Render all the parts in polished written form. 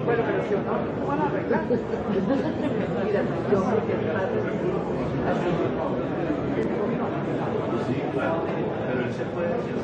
Bueno, pero si no van a arreglar. Mira, yo creo que el padre así. Sí, claro, pero él se puede decir.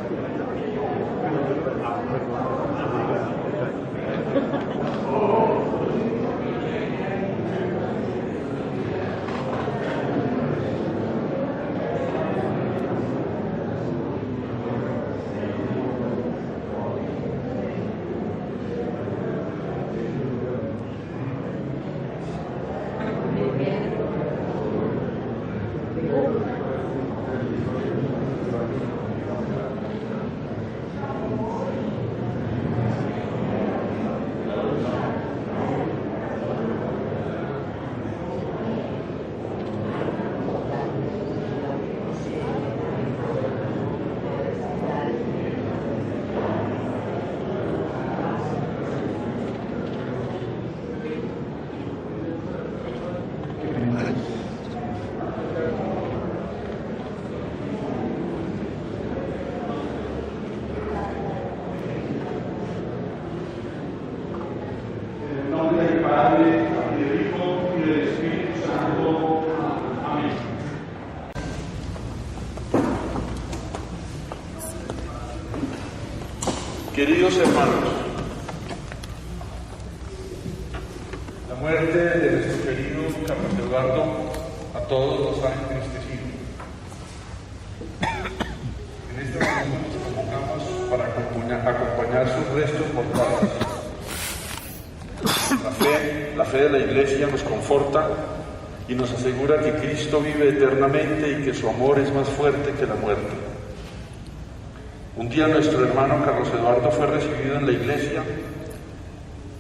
Queridos hermanos, la muerte de nuestro querido Carlos Eduardo a todos nos ha entristecido. En este momento nos convocamos para acompañar sus restos mortales. La fe de la Iglesia nos conforta y nos asegura que Cristo vive eternamente y que su amor es más fuerte que la muerte. Un día nuestro hermano Carlos Eduardo fue recibido en la iglesia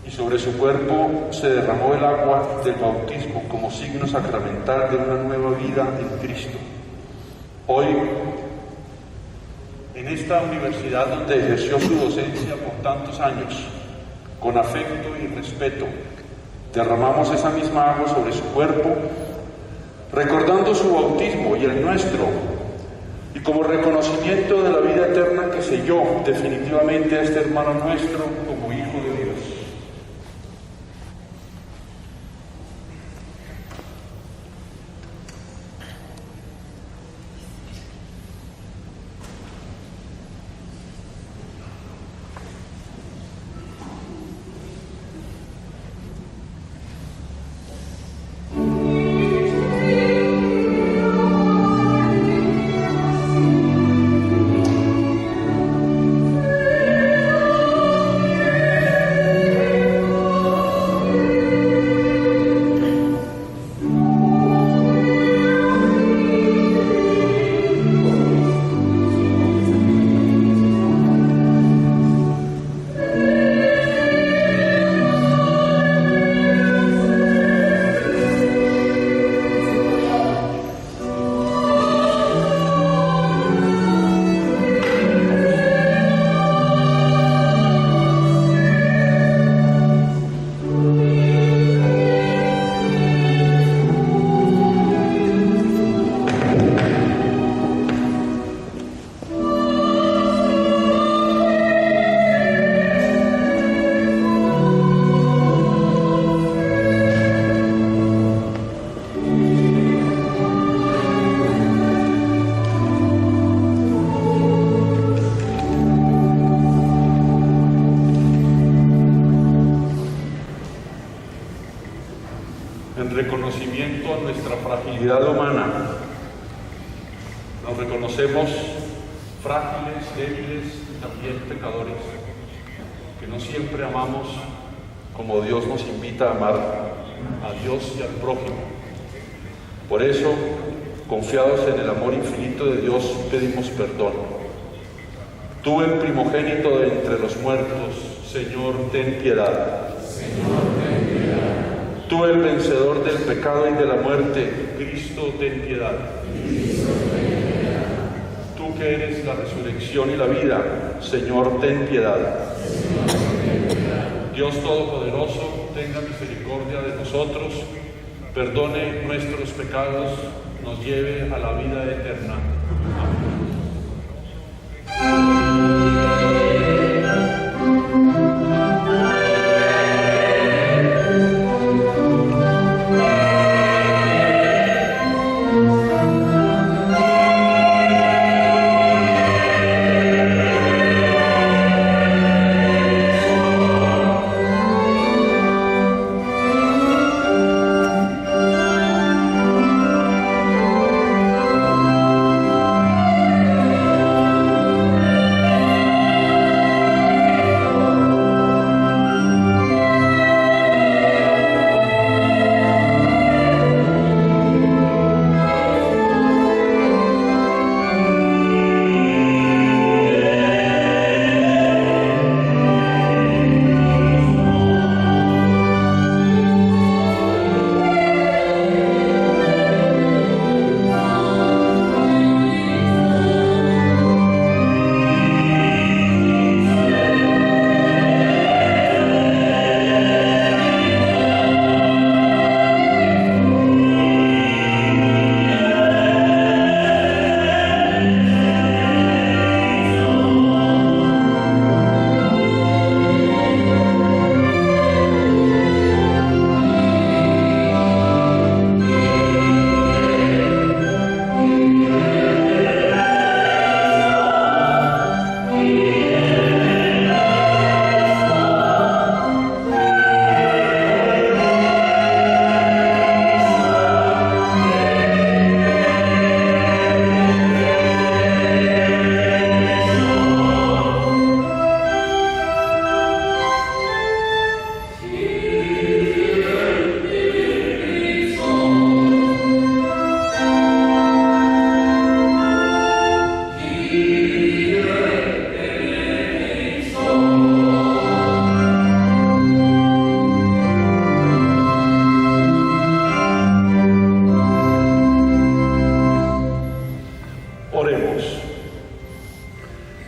y sobre su cuerpo se derramó el agua del bautismo como signo sacramental de una nueva vida en Cristo. Hoy, en esta universidad donde ejerció su docencia por tantos años, con afecto y respeto, derramamos esa misma agua sobre su cuerpo, recordando su bautismo y el nuestro, y como reconocimiento de la vida eterna que selló definitivamente a este hermano nuestro como hijo de Dios. En reconocimiento a nuestra fragilidad humana, nos reconocemos frágiles, débiles y también pecadores, que no siempre amamos como Dios nos invita a amar a Dios y al prójimo. Por eso, confiados en el amor infinito de Dios, pedimos perdón. Tú, el primogénito de entre los muertos, Señor, ten piedad. Tú, el vencedor del pecado y de la muerte, Cristo, ten piedad. Tú que eres la resurrección y la vida, Señor, ten piedad. Dios Todopoderoso, tenga misericordia de nosotros, perdone nuestros pecados, nos lleve a la vida eterna. Amén.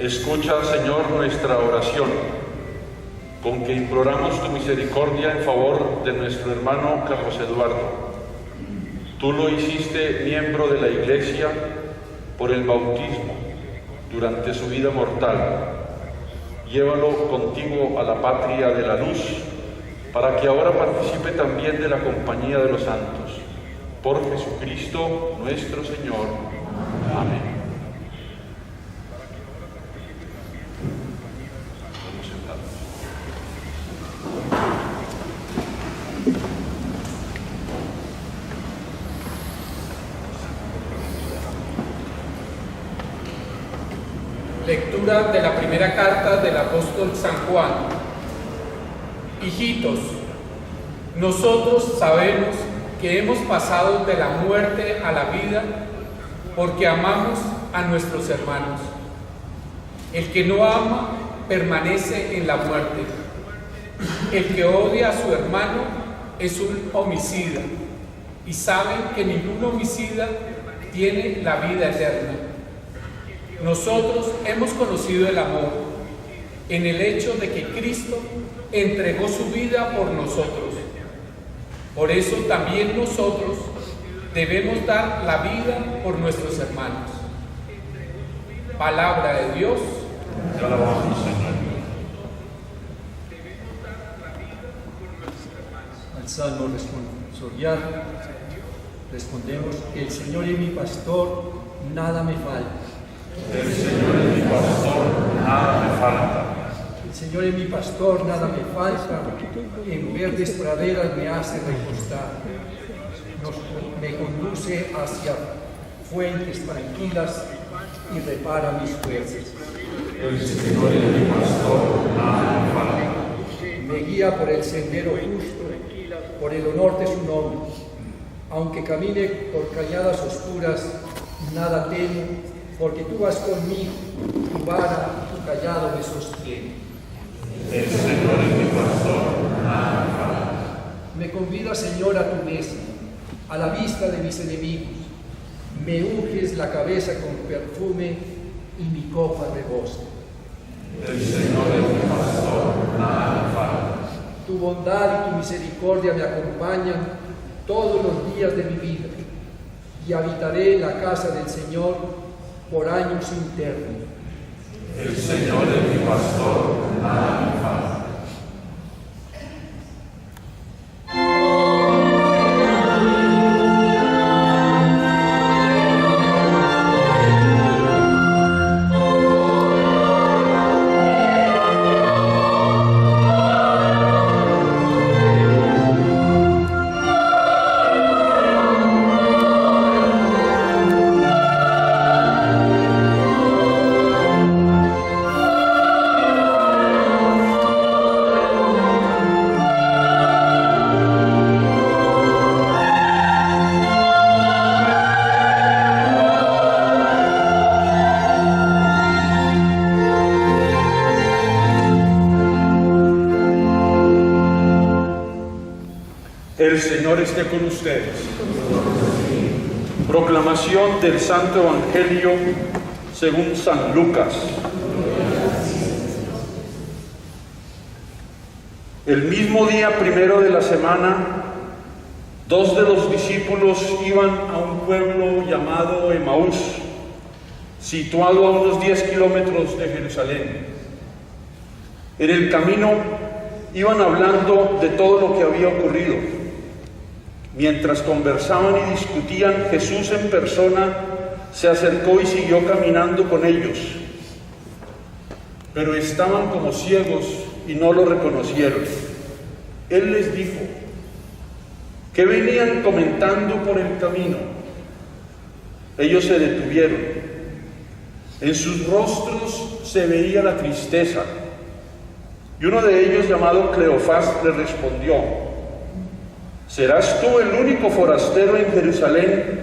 Escucha, Señor, nuestra oración, con que imploramos tu misericordia en favor de nuestro hermano Carlos Eduardo. Tú lo hiciste miembro de la Iglesia por el bautismo durante su vida mortal. Llévalo contigo a la patria de la luz, para que ahora participe también de la compañía de los santos. Por Jesucristo nuestro Señor. Amén. Lectura de la primera carta del apóstol San Juan. Hijitos, nosotros sabemos que hemos pasado de la muerte a la vida porque amamos a nuestros hermanos. El que no ama permanece en la muerte. El que odia a su hermano es un homicida, y saben que ningún homicida tiene la vida eterna. Nosotros hemos conocido el amor en el hecho de que Cristo entregó su vida por nosotros. Por eso también nosotros debemos dar la vida por nuestros hermanos. Palabra de Dios. Te alabamos, Señor. Al salmo responsorial respondemos: el Señor es mi pastor, nada me falta. El Señor es mi pastor, nada me falta. El Señor es mi pastor, nada me falta. En verdes praderas me hace recostar. Me conduce hacia fuentes tranquilas y repara mis fuerzas. El Señor es mi pastor, nada me falta. Me guía por el sendero justo, por el honor de su nombre. Aunque camine por cañadas oscuras, nada temo, porque tú vas conmigo, tu vara y tu callado me sostienen. El Señor es mi pastor, nada me falta. Me convida, Señor, a tu mesa, a la vista de mis enemigos. Me unges la cabeza con perfume y mi copa rebosa. El Señor es mi pastor, nada me falta. Tu bondad y tu misericordia me acompañan todos los días de mi vida y habitaré en la casa del Señor por años internos. El Señor es mi pastor, nada me falta. El Señor esté con ustedes. Proclamación del Santo Evangelio según San Lucas. El mismo día primero de la semana, 2 de los discípulos iban a un pueblo llamado Emaús, situado a unos 10 kilómetros de Jerusalén. En el camino iban hablando de todo lo que había ocurrido. Mientras conversaban y discutían, Jesús en persona se acercó y siguió caminando con ellos. Pero estaban como ciegos y no lo reconocieron. Él les dijo: ¿qué venían comentando por el camino? Ellos se detuvieron. En sus rostros se veía la tristeza. Y uno de ellos, llamado Cleofás, le respondió: ¿serás tú el único forastero en Jerusalén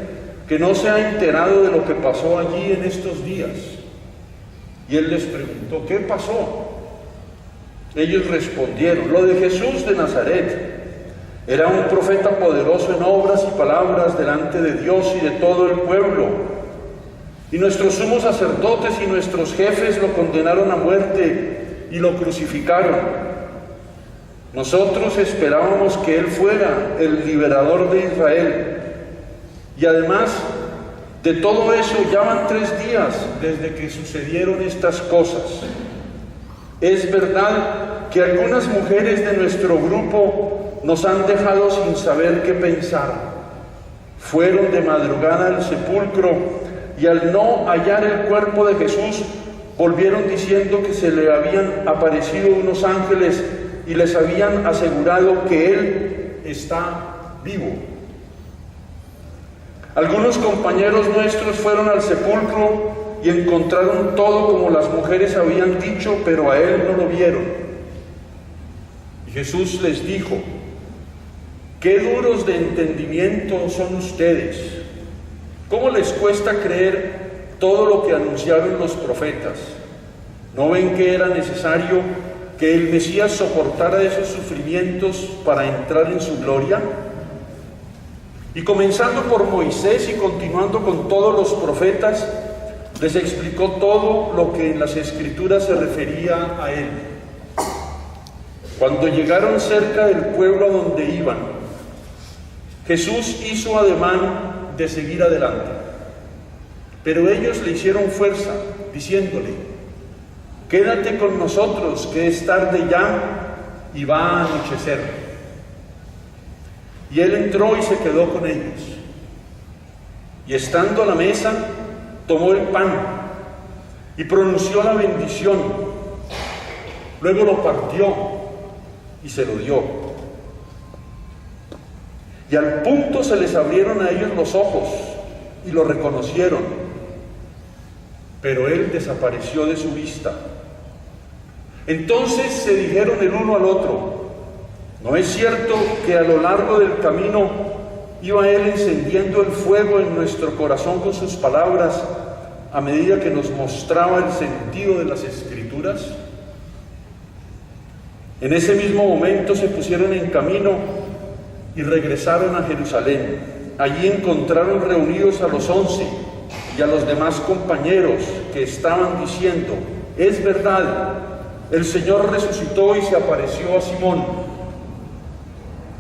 que no se ha enterado de lo que pasó allí en estos días? Y él les preguntó: ¿qué pasó? Ellos respondieron: lo de Jesús de Nazaret. Era un profeta poderoso en obras y palabras delante de Dios y de todo el pueblo. Y nuestros sumos sacerdotes y nuestros jefes lo condenaron a muerte y lo crucificaron. Nosotros esperábamos que Él fuera el liberador de Israel. Y además de todo eso, ya van 3 días desde que sucedieron estas cosas. Es verdad que algunas mujeres de nuestro grupo nos han dejado sin saber qué pensar. Fueron de madrugada al sepulcro y al no hallar el cuerpo de Jesús, volvieron diciendo que se le habían aparecido unos ángeles y les habían asegurado que Él está vivo. Algunos compañeros nuestros fueron al sepulcro y encontraron todo como las mujeres habían dicho, pero a Él no lo vieron. Y Jesús les dijo: qué duros de entendimiento son ustedes. ¿Cómo les cuesta creer todo lo que anunciaron los profetas? ¿No ven que era necesario que el Mesías soportara esos sufrimientos para entrar en su gloria? Y comenzando por Moisés y continuando con todos los profetas, les explicó todo lo que en las Escrituras se refería a él. Cuando llegaron cerca del pueblo a donde iban, Jesús hizo ademán de seguir adelante, pero ellos le hicieron fuerza, diciéndole: quédate con nosotros, que es tarde ya y va a anochecer. Y él entró y se quedó con ellos. Y estando a la mesa, tomó el pan y pronunció la bendición. Luego lo partió y se lo dio. Y al punto se les abrieron a ellos los ojos y lo reconocieron. Pero él desapareció de su vista. Entonces se dijeron el uno al otro: ¿no es cierto que a lo largo del camino iba él encendiendo el fuego en nuestro corazón con sus palabras a medida que nos mostraba el sentido de las Escrituras? En ese mismo momento se pusieron en camino y regresaron a Jerusalén. Allí encontraron reunidos a los 11 y a los demás compañeros que estaban diciendo: es verdad, el Señor resucitó y se apareció a Simón.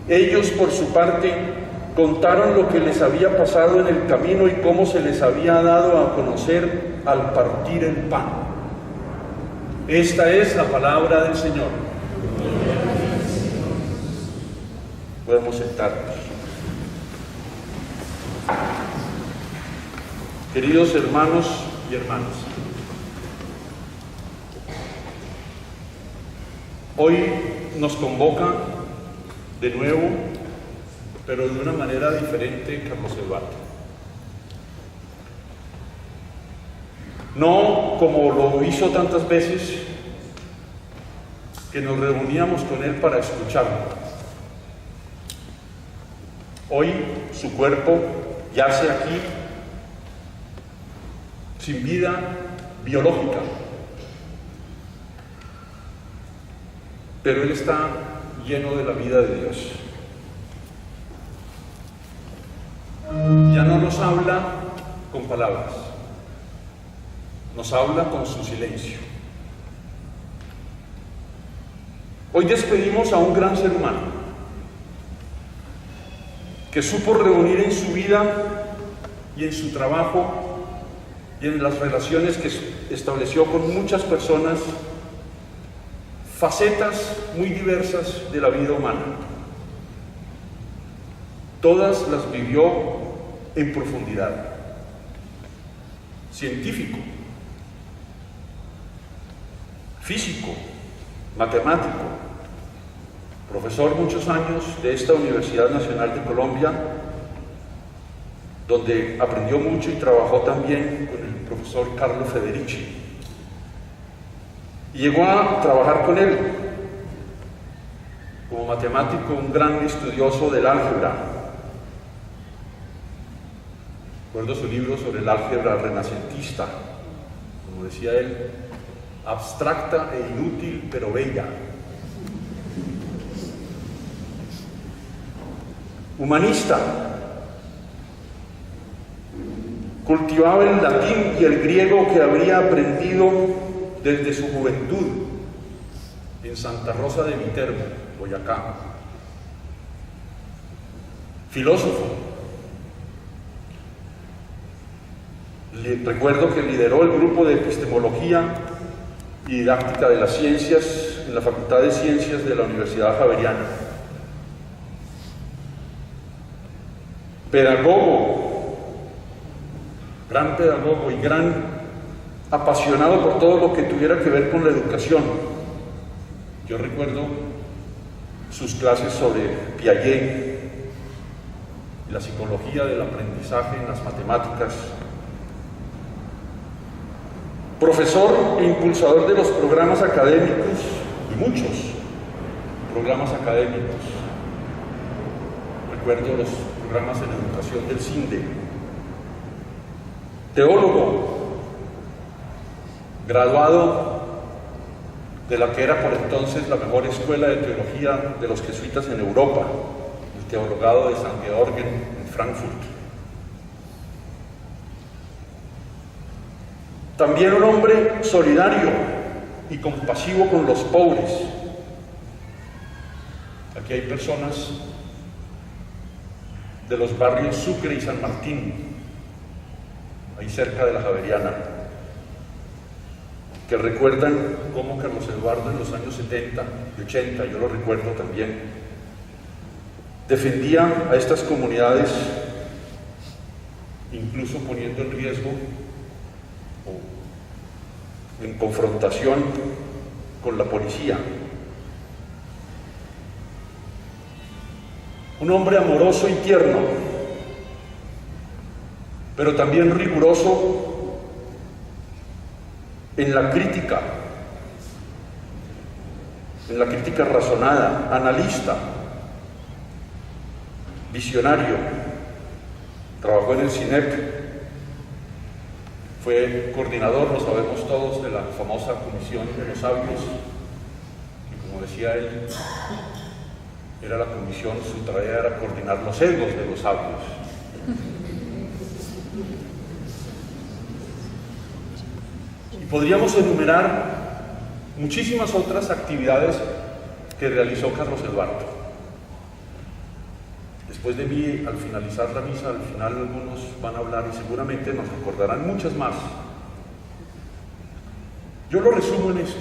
Ellos, por su parte, contaron lo que les había pasado en el camino y cómo se les había dado a conocer al partir el pan. Esta es la palabra del Señor. Podemos sentarnos. Queridos hermanos y hermanas, hoy nos convoca de nuevo, pero de una manera diferente, Carlos Eduardo. No como lo hizo tantas veces, que nos reuníamos con él para escucharlo. Hoy su cuerpo yace aquí, sin vida biológica, pero él está lleno de la vida de Dios. Ya no nos habla con palabras, nos habla con su silencio. Hoy despedimos a un gran ser humano que supo reunir en su vida y en su trabajo y en las relaciones que estableció con muchas personas facetas muy diversas de la vida humana. Todas las vivió en profundidad. Científico, físico, matemático, profesor muchos años de esta Universidad Nacional de Colombia, donde aprendió mucho y trabajó también con el profesor Carlo Federici. Y llegó a trabajar con él como matemático, un gran estudioso del álgebra. Recuerdo su libro sobre el álgebra renacentista, como decía él, abstracta e inútil, pero bella. Humanista, cultivaba el latín y el griego que habría aprendido desde su juventud en Santa Rosa de Viterbo, Boyacá. Filósofo. Recuerdo que lideró el grupo de epistemología y didáctica de las ciencias en la Facultad de Ciencias de la Universidad Javeriana. Pedagogo, gran pedagogo y gran apasionado por todo lo que tuviera que ver con la educación. Yo recuerdo sus clases sobre Piaget y la psicología del aprendizaje en las matemáticas. Profesor e impulsador de los programas académicos, y muchos programas académicos. Recuerdo los programas en educación del CINDE. Teólogo, graduado de la que era por entonces la mejor escuela de teología de los jesuitas en Europa, el Teologado de San Georgen en Frankfurt. También un hombre solidario y compasivo con los pobres. Aquí hay personas de los barrios Sucre y San Martín, ahí cerca de la Javeriana, que recuerdan cómo Carlos Eduardo en los años 70 y 80, yo lo recuerdo también, defendía a estas comunidades, incluso poniendo en riesgo o en confrontación con la policía. Un hombre amoroso y tierno, pero también riguroso en la crítica razonada, analista, visionario. Trabajó en el CINEP, fue coordinador, lo sabemos todos, de la famosa Comisión de los Sabios, que como decía él, era la comisión, su tarea era coordinar los egos de los sabios. Y podríamos enumerar muchísimas otras actividades que realizó Carlos Eduardo. Después de mí, al finalizar la misa, al final algunos van a hablar y seguramente nos recordarán muchas más. Yo lo resumo en esto.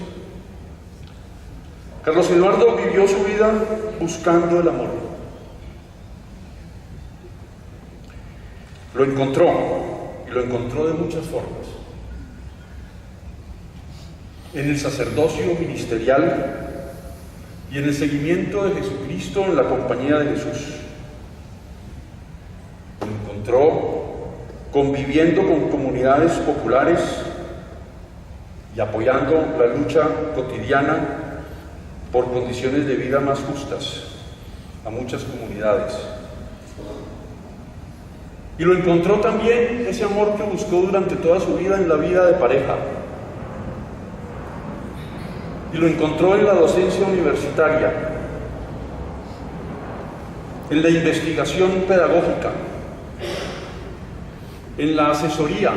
Carlos Eduardo vivió su vida buscando el amor. Lo encontró, y lo encontró de muchas formas. En el sacerdocio ministerial y en el seguimiento de Jesucristo en la compañía de Jesús. Lo encontró conviviendo con comunidades populares y apoyando la lucha cotidiana por condiciones de vida más justas a muchas comunidades. Y lo encontró también ese amor que buscó durante toda su vida en la vida de pareja. Y lo encontró en la docencia universitaria, en la investigación pedagógica, en la asesoría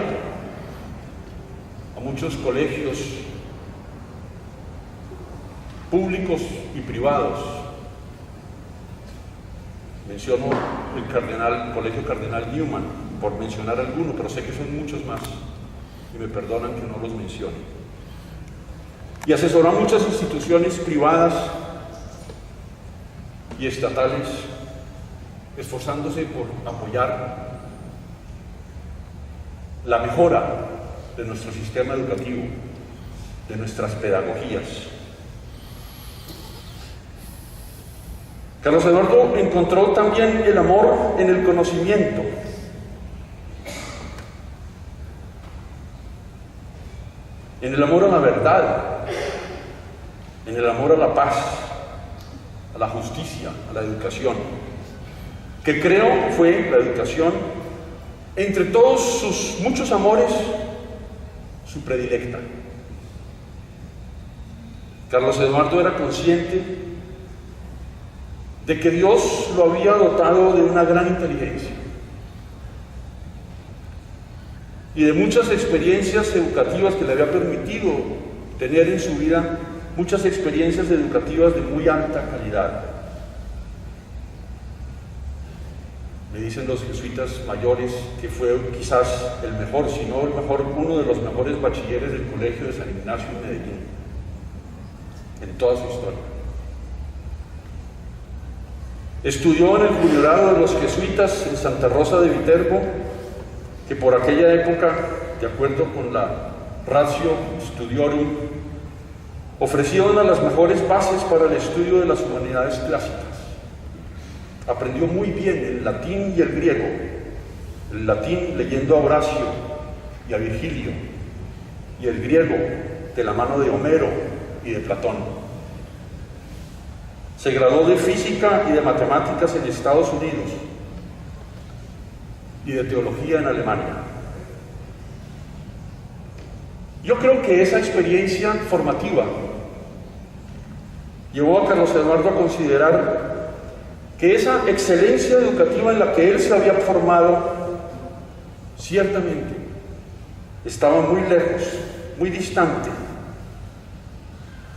a muchos colegios públicos y privados. Menciono el Colegio Cardenal Newman, por mencionar alguno, pero sé que son muchos más, y me perdonan que no los mencione. Y asesoró a muchas instituciones privadas y estatales, esforzándose por apoyar la mejora de nuestro sistema educativo, de nuestras pedagogías. Carlos Eduardo encontró también el amor en el conocimiento. En el amor a la verdad, en el amor a la paz, a la justicia, a la educación, que creo fue la educación, entre todos sus muchos amores, su predilecta. Carlos Eduardo era consciente de que Dios lo había dotado de una gran inteligencia y de muchas experiencias educativas que le había permitido tener en su vida, muchas experiencias educativas de muy alta calidad. Me dicen los jesuitas mayores que fue quizás el mejor, si no el mejor, uno de los mejores bachilleres del Colegio de San Ignacio en Medellín, en toda su historia. Estudió en el Juniorado de los Jesuitas en Santa Rosa de Viterbo, que por aquella época, de acuerdo con la Ratio Studiorum, ofrecía una de las mejores bases para el estudio de las humanidades clásicas. Aprendió muy bien el latín y el griego, el latín leyendo a Horacio y a Virgilio, y el griego de la mano de Homero y de Platón. Se graduó de física y de matemáticas en Estados Unidos y de teología en Alemania. Yo creo que esa experiencia formativa llevó a Carlos Eduardo a considerar que esa excelencia educativa en la que él se había formado, ciertamente, estaba muy lejos, muy distante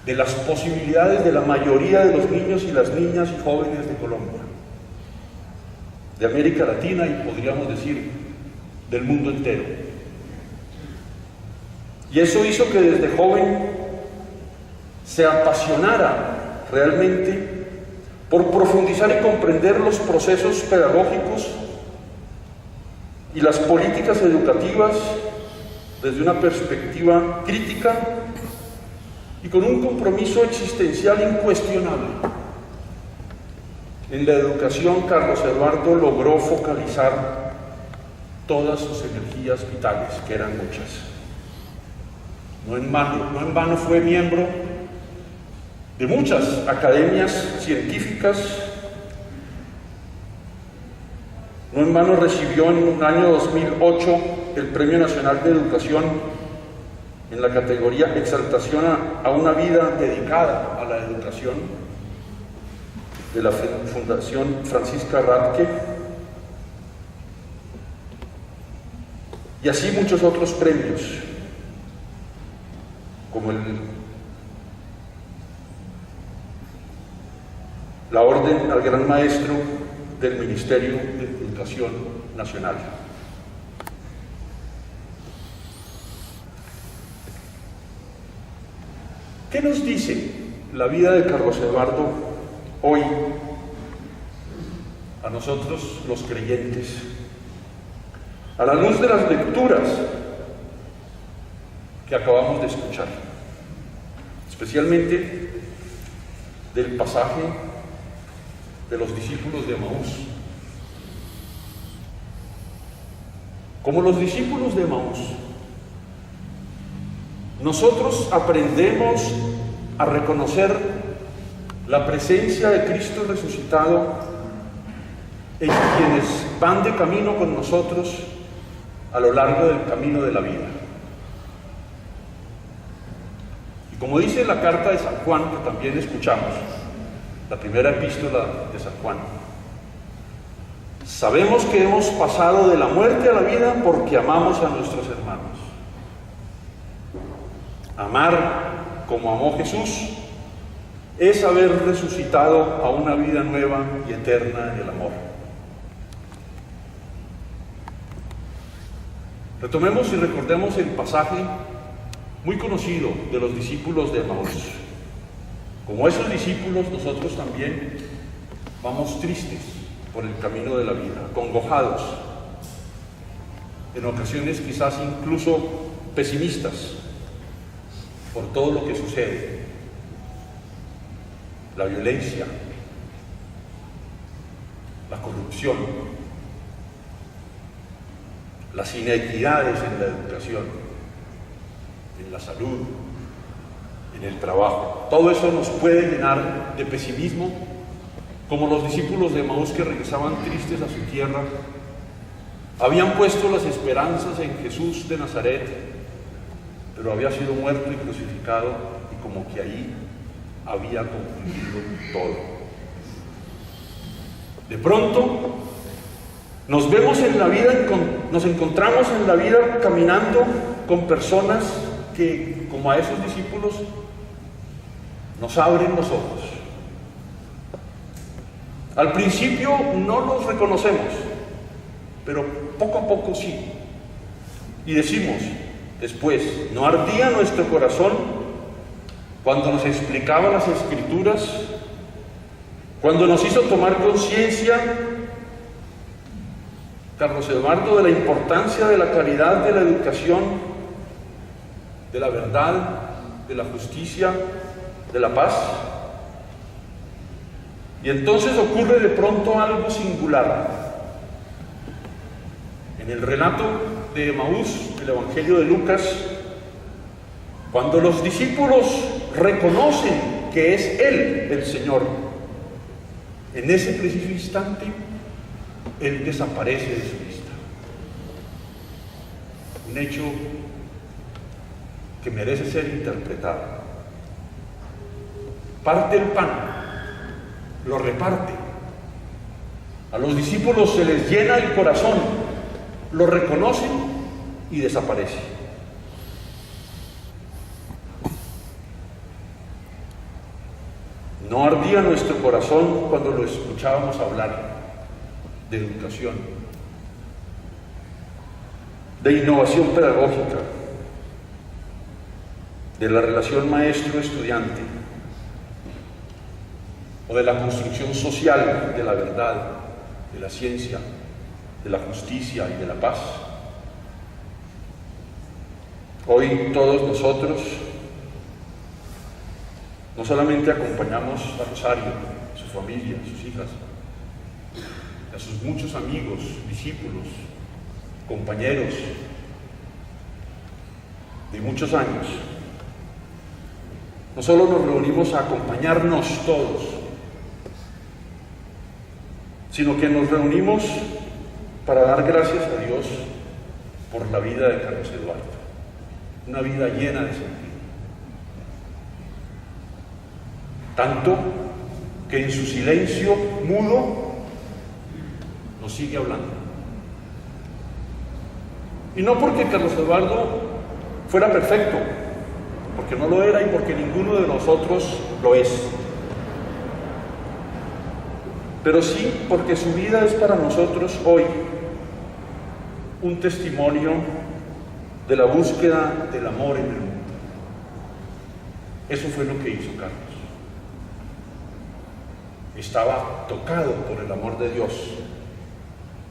de las posibilidades de la mayoría de los niños y las niñas y jóvenes de Colombia, de América Latina y podríamos decir del mundo entero. Y eso hizo que desde joven se apasionara realmente por profundizar y comprender los procesos pedagógicos y las políticas educativas desde una perspectiva crítica y con un compromiso existencial incuestionable. En la educación, Carlos Eduardo logró focalizar todas sus energías vitales, que eran muchas. No en vano fue miembro de muchas academias científicas. No en vano recibió en el año 2008 el Premio Nacional de Educación en la categoría exaltación a una vida dedicada a la educación de la Fundación Francisca Radke, y así muchos otros premios, como la Orden al Gran Maestro del Ministerio de Educación Nacional. ¿Qué nos dice la vida de Carlos Eduardo hoy a nosotros los creyentes? A la luz de las lecturas que acabamos de escuchar, especialmente del pasaje de los discípulos de Emaús. Como los discípulos de Emaús, nosotros aprendemos a reconocer la presencia de Cristo resucitado en quienes van de camino con nosotros a lo largo del camino de la vida. Y como dice la carta de San Juan, que también escuchamos, la primera epístola de San Juan, sabemos que hemos pasado de la muerte a la vida porque amamos a nuestros hermanos. Amar como amó Jesús es haber resucitado a una vida nueva y eterna en el amor. Retomemos y recordemos el pasaje muy conocido de los discípulos de Emaús. Como esos discípulos, nosotros también vamos tristes por el camino de la vida, acongojados, en ocasiones quizás incluso pesimistas por todo lo que sucede, la violencia, la corrupción, las inequidades en la educación, en la salud, en el trabajo. Todo eso nos puede llenar de pesimismo, como los discípulos de Emaús que regresaban tristes a su tierra. Habían puesto las esperanzas en Jesús de Nazaret, pero había sido muerto y crucificado, y como que ahí había concluido todo. De pronto nos vemos en la vida, nos encontramos en la vida caminando con personas que, como a esos discípulos, nos abren los ojos. Al principio no los reconocemos, pero poco a poco sí. Y decimos después, ¿no ardía nuestro corazón cuando nos explicaba las Escrituras? Cuando nos hizo tomar conciencia, Carlos Eduardo, de la importancia de la calidad de la educación, de la verdad, de la justicia, de la paz. Y entonces ocurre de pronto algo singular. En el relato de Emaús, el Evangelio de Lucas, cuando los discípulos reconocen que es Él el Señor, en ese preciso instante, Él desaparece de su vista. Un hecho que merece ser interpretado. Parte el pan, lo reparte. A los discípulos se les llena el corazón, lo reconocen y desaparece. No ardía nuestro corazón cuando lo escuchábamos hablar de educación, de innovación pedagógica, de la relación maestro-estudiante, o de la construcción social de la verdad, de la ciencia, de la justicia y de la paz. Hoy todos nosotros no solamente acompañamos a Rosario, a su familia, a sus hijas, a sus muchos amigos, discípulos, compañeros de muchos años. No solo nos reunimos a acompañarnos todos, sino que nos reunimos para dar gracias a Dios por la vida de Carlos Eduardo. una vida llena de sentido. Tanto que en su silencio mudo nos sigue hablando. Y no porque Carlos Eduardo fuera perfecto, porque no lo era y porque ninguno de nosotros lo es. Pero sí porque su vida es para nosotros hoy un testimonio de la búsqueda del amor en el mundo. Eso fue lo que hizo Carlos. Estaba tocado por el amor de Dios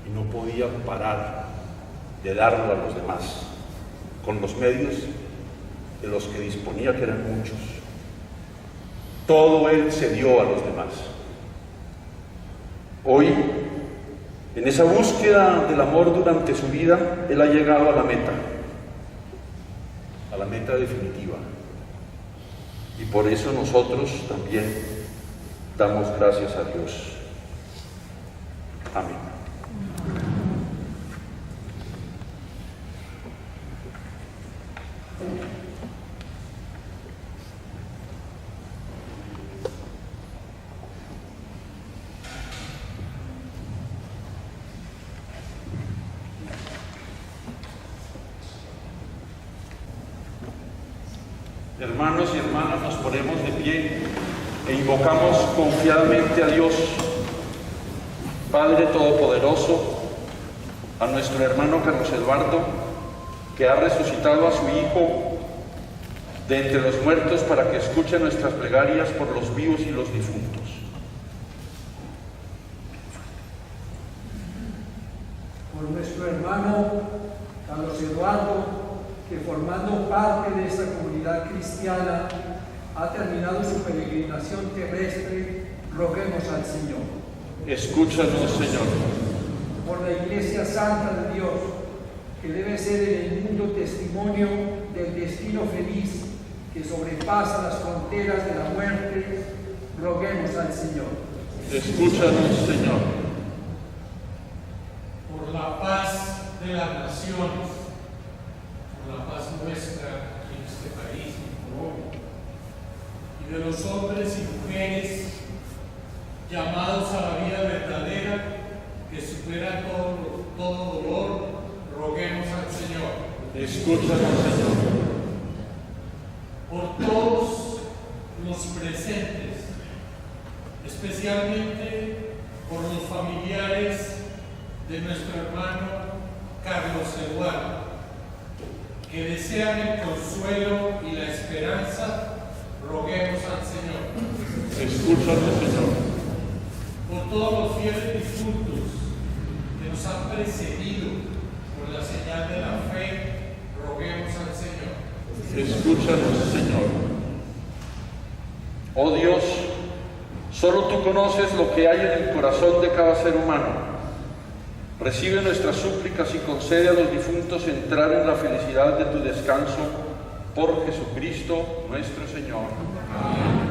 y no podía parar de darlo a los demás, con los medios de los que disponía, que eran muchos. Todo él se dio a los demás. Hoy, en esa búsqueda del amor durante su vida, él ha llegado a la meta definitiva. Y por eso nosotros también damos gracias a Dios. Amén. Hermanos y hermanas, nos ponemos de pie e invocamos confiadamente a Dios, Padre Todopoderoso, a nuestro hermano Carlos Eduardo, que ha resucitado a su Hijo de entre los muertos para que escuche nuestras plegarias por los vivos y los difuntos. Por nuestro hermano Carlos Eduardo, que formando parte de esta comunidad cristiana ha terminado su peregrinación terrestre, roguemos al Señor. Escúchanos, Señor. Por la Iglesia Santa de Dios, que debe ser en el mundo testimonio del destino feliz que sobrepasa las fronteras de la muerte, roguemos al Señor. Escúchanos, Señor. Por la paz de las naciones, por la paz nuestra en este país, y de los hombres y mujeres llamados a la vida verdadera que supera todo dolor, roguemos al Señor. Escúchanos, Señor. Por todos los presentes, especialmente por los familiares de nuestro hermano Carlos Eduardo, que desean el consuelo y la esperanza, roguemos al Señor. Escúchanos, Señor. Por todos los fieles difuntos que nos han precedido por la señal de la fe, roguemos al Señor. Escúchanos, Señor. Oh Dios, solo tú conoces lo que hay en el corazón de cada ser humano. Recibe nuestras súplicas y concede a los difuntos entrar en la felicidad de tu descanso por Jesucristo nuestro Señor. Amén.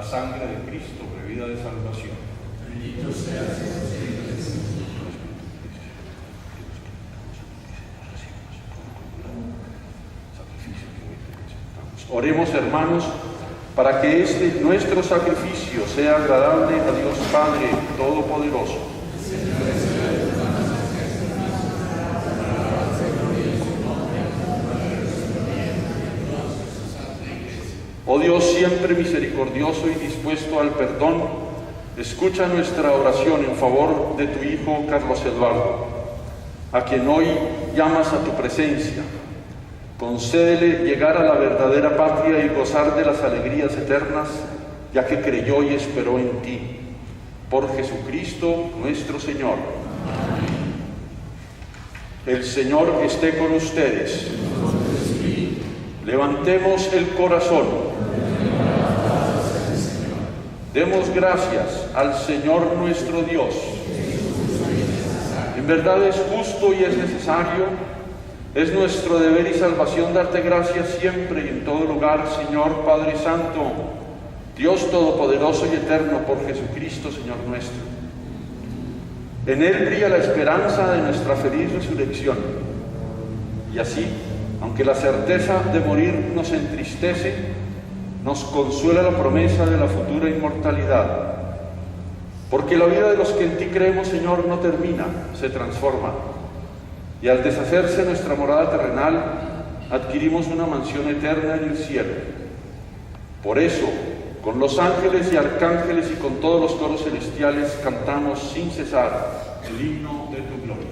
sangre de Cristo, bebida de salvación. Bendito seas en los siglos. Oremos, hermanos, para que este nuestro sacrificio sea agradable a Dios Padre Todopoderoso. Oh Dios siempre misericordioso y dispuesto al perdón, escucha nuestra oración en favor de tu Hijo Carlos Eduardo, a quien hoy llamas a tu presencia. Concédele llegar a la verdadera patria y gozar de las alegrías eternas, ya que creyó y esperó en ti. Por Jesucristo nuestro Señor. El Señor esté con ustedes. Levantemos el corazón. Demos gracias al Señor nuestro Dios. En verdad es justo y es necesario. Es nuestro deber y salvación darte gracias siempre y en todo lugar, Señor Padre Santo, Dios Todopoderoso y Eterno, por Jesucristo, Señor nuestro. En Él brilla la esperanza de nuestra feliz resurrección. Y así, aunque la certeza de morir nos entristece, nos consuela la promesa de la futura inmortalidad. Porque la vida de los que en ti creemos, Señor, no termina, se transforma. Y al deshacerse nuestra morada terrenal, adquirimos una mansión eterna en el cielo. Por eso, con los ángeles y arcángeles y con todos los coros celestiales, cantamos sin cesar el himno de tu gloria.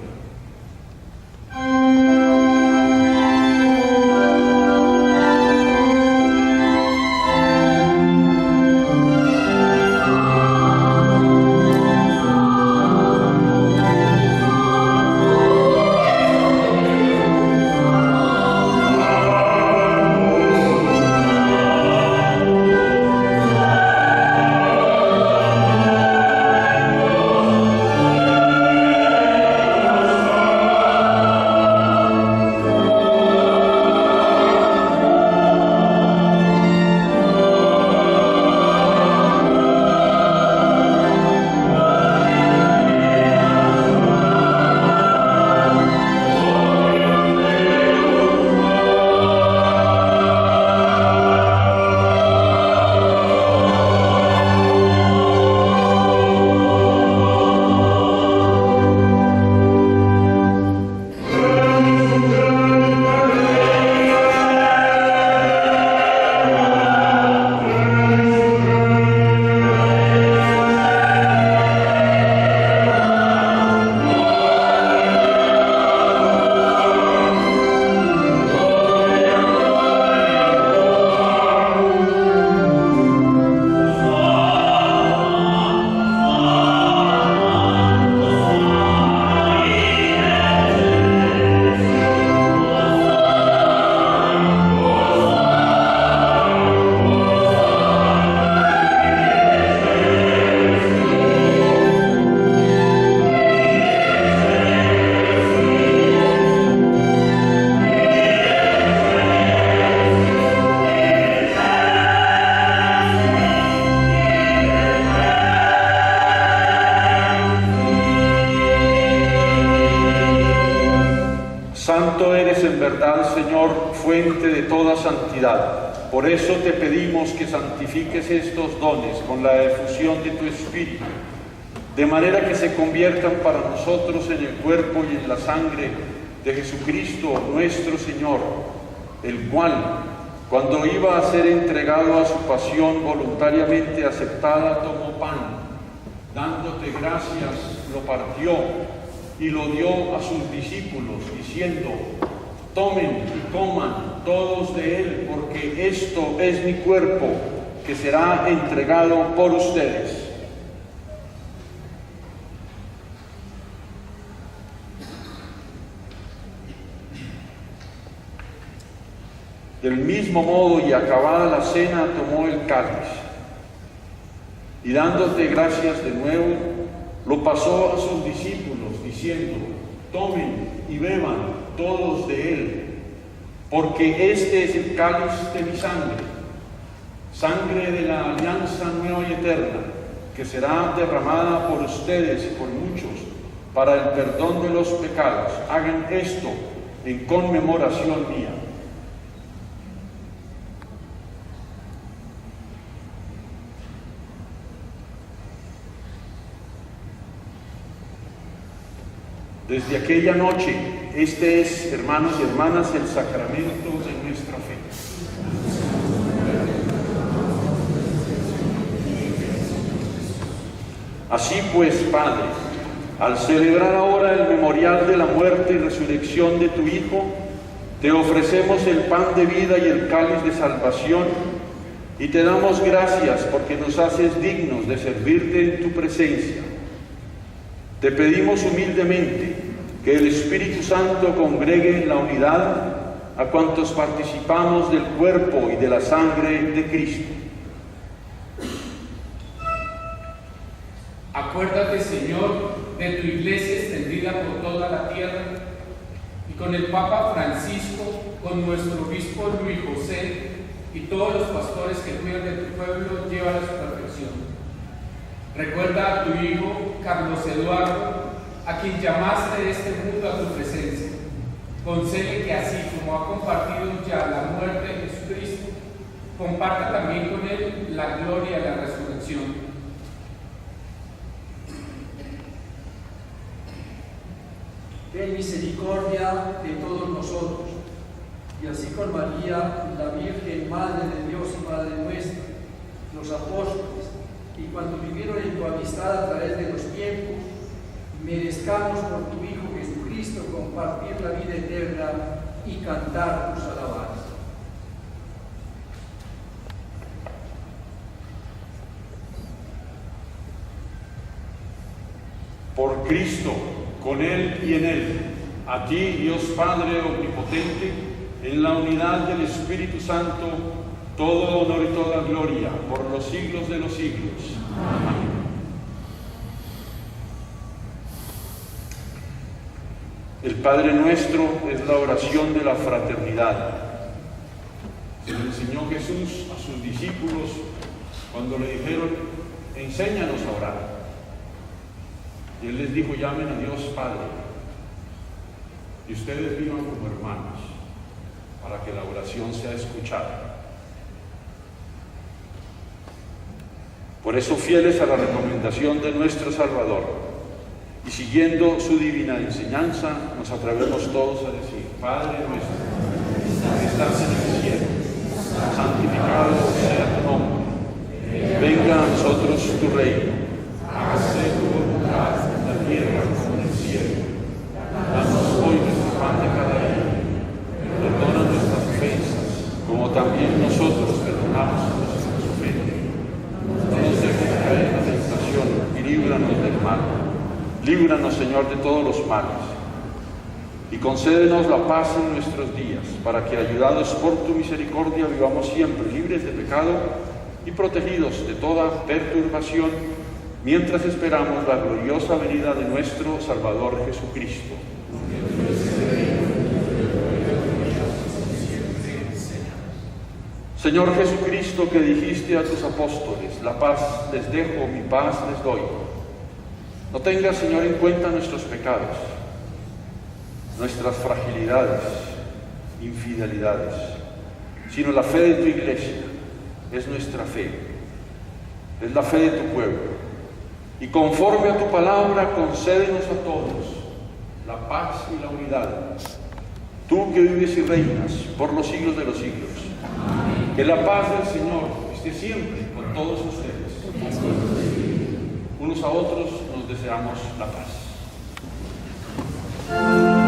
Santo eres en verdad, Señor, fuente de toda santidad. Por eso te pedimos que santifiques estos dones con la efusión de tu Espíritu, de manera que se conviertan para nosotros en el cuerpo y en la sangre de Jesucristo nuestro Señor, el cual, cuando iba a ser entregado a su pasión voluntariamente aceptada, tomó pan, dándote gracias, lo partió y lo dio a sus discípulos, diciendo: tomen y coman todos de él, porque esto es mi cuerpo, que será entregado por ustedes. Del mismo modo, y acabada la cena, tomó el cáliz, y dándote gracias de nuevo, lo pasó a sus discípulos, diciendo: tomen y beban todos de él, porque este es el cáliz de mi sangre, sangre de la alianza nueva y eterna, que será derramada por ustedes y por muchos para el perdón de los pecados. Hagan esto en conmemoración mía. Desde aquella noche, este es, hermanos y hermanas, el sacramento de nuestra fe. Así pues, Padre, al celebrar ahora el memorial de la muerte y resurrección de tu Hijo, te ofrecemos el pan de vida y el cáliz de salvación, y te damos gracias porque nos haces dignos de servirte en tu presencia. Te pedimos humildemente que el Espíritu Santo congregue en la unidad a cuantos participamos del cuerpo y de la sangre de Cristo. Acuérdate, Señor, de tu iglesia extendida por toda la tierra, y con el Papa Francisco, con nuestro obispo Luis José y todos los pastores que cuidan de tu pueblo, llévala a su perfección. Recuerda a tu hijo Carlos Eduardo, a quien llamaste de este mundo a tu presencia. Concede que así como ha compartido ya la muerte de Jesucristo, comparta también con él la gloria de la resurrección. Ten misericordia de todos nosotros, y así con María, la Virgen, Madre de Dios y Madre nuestra, los apóstoles, y cuando vivieron en tu amistad a través de los tiempos, merezcamos por tu Hijo Jesucristo compartir la vida eterna y cantar tus alabanzas. Por Cristo, con Él y en Él, a ti, Dios Padre omnipotente, en la unidad del Espíritu Santo, todo honor y toda gloria por los siglos de los siglos. Amén. El Padre Nuestro es la oración de la fraternidad. Se lo enseñó Jesús a sus discípulos cuando le dijeron: enséñanos a orar. Y Él les dijo: llamen a Dios Padre, y ustedes vivan como hermanos, para que la oración sea escuchada. Por eso, fieles a la recomendación de nuestro Salvador, y siguiendo su divina enseñanza, nos atrevemos todos a decir: Padre nuestro, que estás en el cielo, santificado sea tu nombre. Venga a nosotros tu reino. Hágase tu voluntad en la tierra como en el cielo. Danos hoy nuestro pan de cada día. Perdona nuestras ofensas, como también nosotros perdonamos a los que nos ofenden. No nos dejes caer en la tentación y líbranos del mal. Líbranos, Señor, de todos los males, y concédenos la paz en nuestros días, para que, ayudados por tu misericordia, vivamos siempre libres de pecado y protegidos de toda perturbación, mientras esperamos la gloriosa venida de nuestro Salvador Jesucristo. Señor Jesucristo, que dijiste a tus apóstoles: la paz les dejo, mi paz les doy. No tengas, Señor, en cuenta nuestros pecados, nuestras fragilidades, infidelidades, sino la fe de tu iglesia. Es nuestra fe, es la fe de tu pueblo. Y conforme a tu palabra, concédenos a todos la paz y la unidad. Tú que vives y reinas por los siglos de los siglos. Que la paz del Señor esté siempre con todos ustedes. Unos a otros nos deseamos la paz. Amén.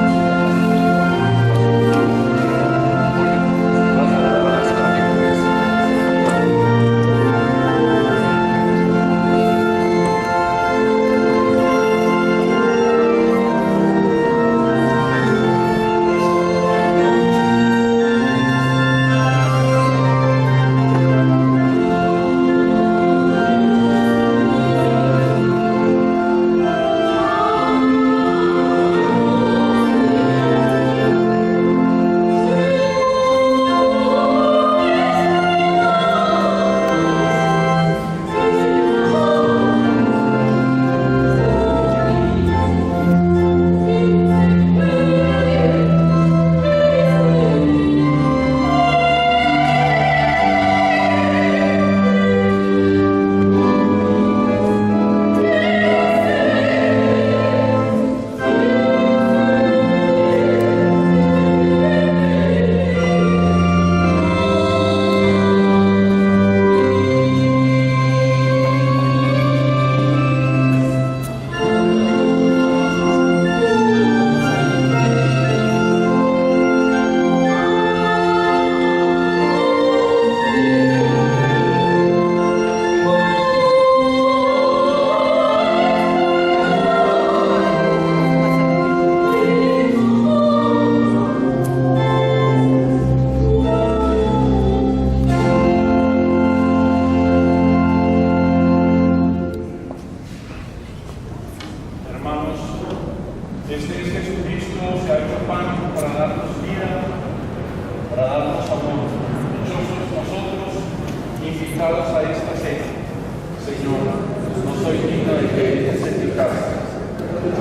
que es eficaz.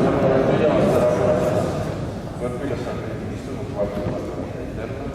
La palabra tuya bastará para nosotros. Cuerpo y la sangre de Cristo nos guarda para la vida eterna.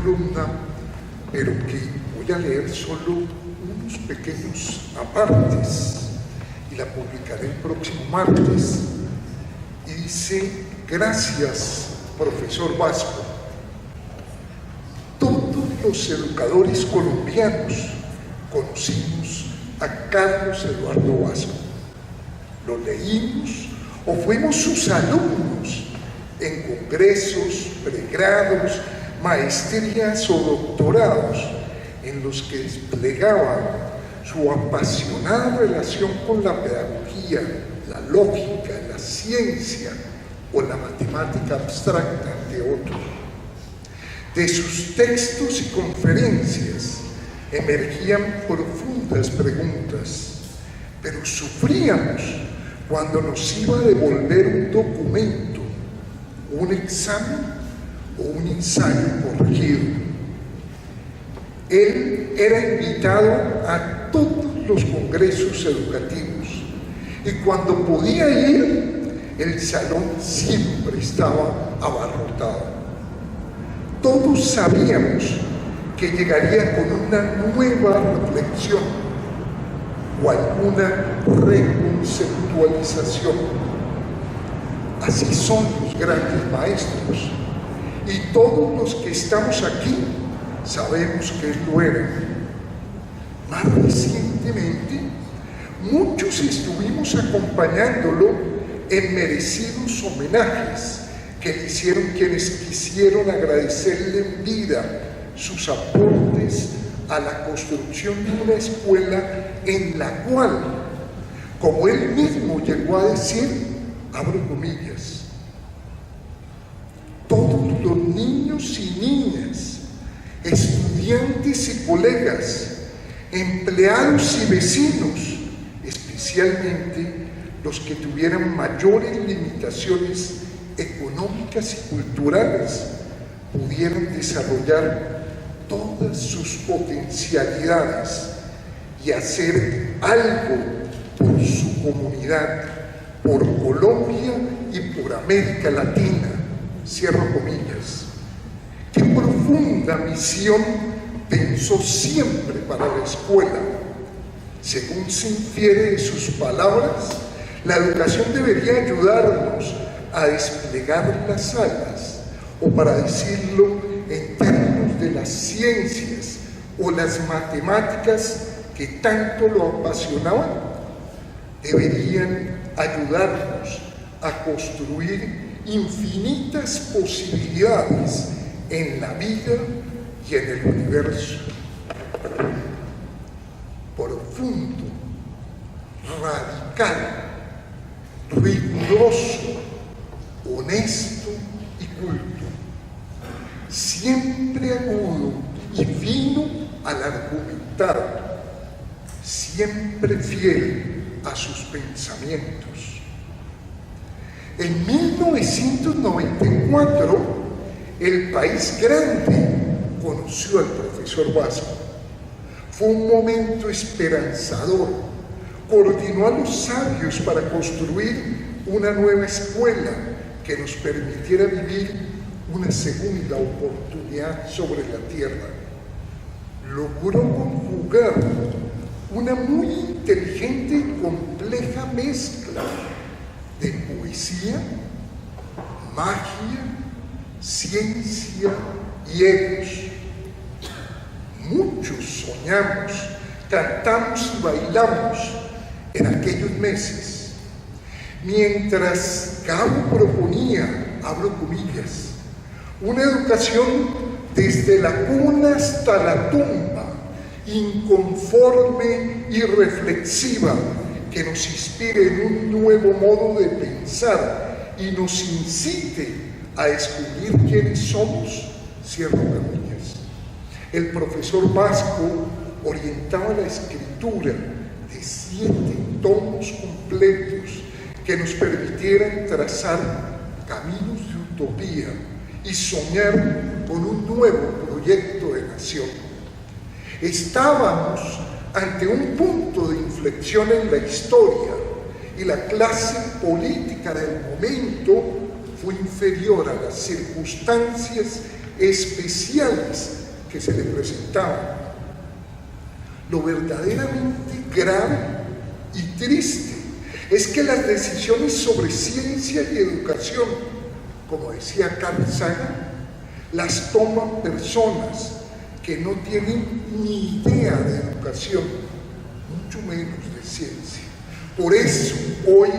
columna, pero que voy a leer solo unos pequeños apartes y la publicaré el próximo martes. Y dice: gracias, profesor Vasco. Todos los educadores colombianos conocimos a Carlos Eduardo Vasco. Lo leímos o fuimos sus alumnos en congresos, pregrados, maestrías o doctorados en los que desplegaba su apasionada relación con la pedagogía, la lógica, la ciencia o la matemática abstracta, entre otros. De sus textos y conferencias emergían profundas preguntas, pero sufríamos cuando nos iba a devolver un documento, un examen o un ensayo corregido. Él era invitado a todos los congresos educativos y cuando podía ir, el salón siempre estaba abarrotado. Todos sabíamos que llegaría con una nueva reflexión o alguna reconceptualización. Así son los grandes maestros, y todos los que estamos aquí sabemos que lo eran. Más recientemente, muchos estuvimos acompañándolo en merecidos homenajes que le hicieron quienes quisieron agradecerle en vida sus aportes a la construcción de una escuela en la cual, como él mismo llegó a decir, abro comillas, todos los niños y niñas, estudiantes y colegas, empleados y vecinos, especialmente los que tuvieran mayores limitaciones económicas y culturales, pudieran desarrollar todas sus potencialidades y hacer algo por su comunidad, por Colombia y por América Latina. Cierro comillas. Qué profunda misión pensó siempre para la escuela. Según se infiere de sus palabras, la educación debería ayudarnos a desplegar las alas, o para decirlo en términos de las ciencias o las matemáticas que tanto lo apasionaban, deberían ayudarnos a construir infinitas posibilidades en la vida y en el universo. Profundo, radical, riguroso, honesto y culto, siempre agudo y fino al argumentar, siempre fiel a sus pensamientos. En 1994, el país grande conoció al profesor Vasco. Fue un momento esperanzador. Coordinó a los sabios para construir una nueva escuela que nos permitiera vivir una segunda oportunidad sobre la tierra. Logró conjugar una muy inteligente y compleja mezcla de poesía, magia, ciencia y ecos. Muchos soñamos, cantamos y bailamos en aquellos meses, mientras Gabo proponía, abro comillas, una educación desde la cuna hasta la tumba, inconforme y reflexiva, que nos inspire en un nuevo modo de pensar y nos incite a descubrir quiénes somos, cierro comillas. El profesor Vasco orientaba la escritura de 7 tomos completos que nos permitieran trazar caminos de utopía y soñar con un nuevo proyecto de nación. Estábamos ante un punto de inflexión en la historia y la clase política del momento fue inferior a las circunstancias especiales que se le presentaban. Lo verdaderamente grave y triste es que las decisiones sobre ciencia y educación, como decía Carl Sagan, las toman personas que no tienen ni idea de educación, mucho menos de ciencia. Por eso, hoy,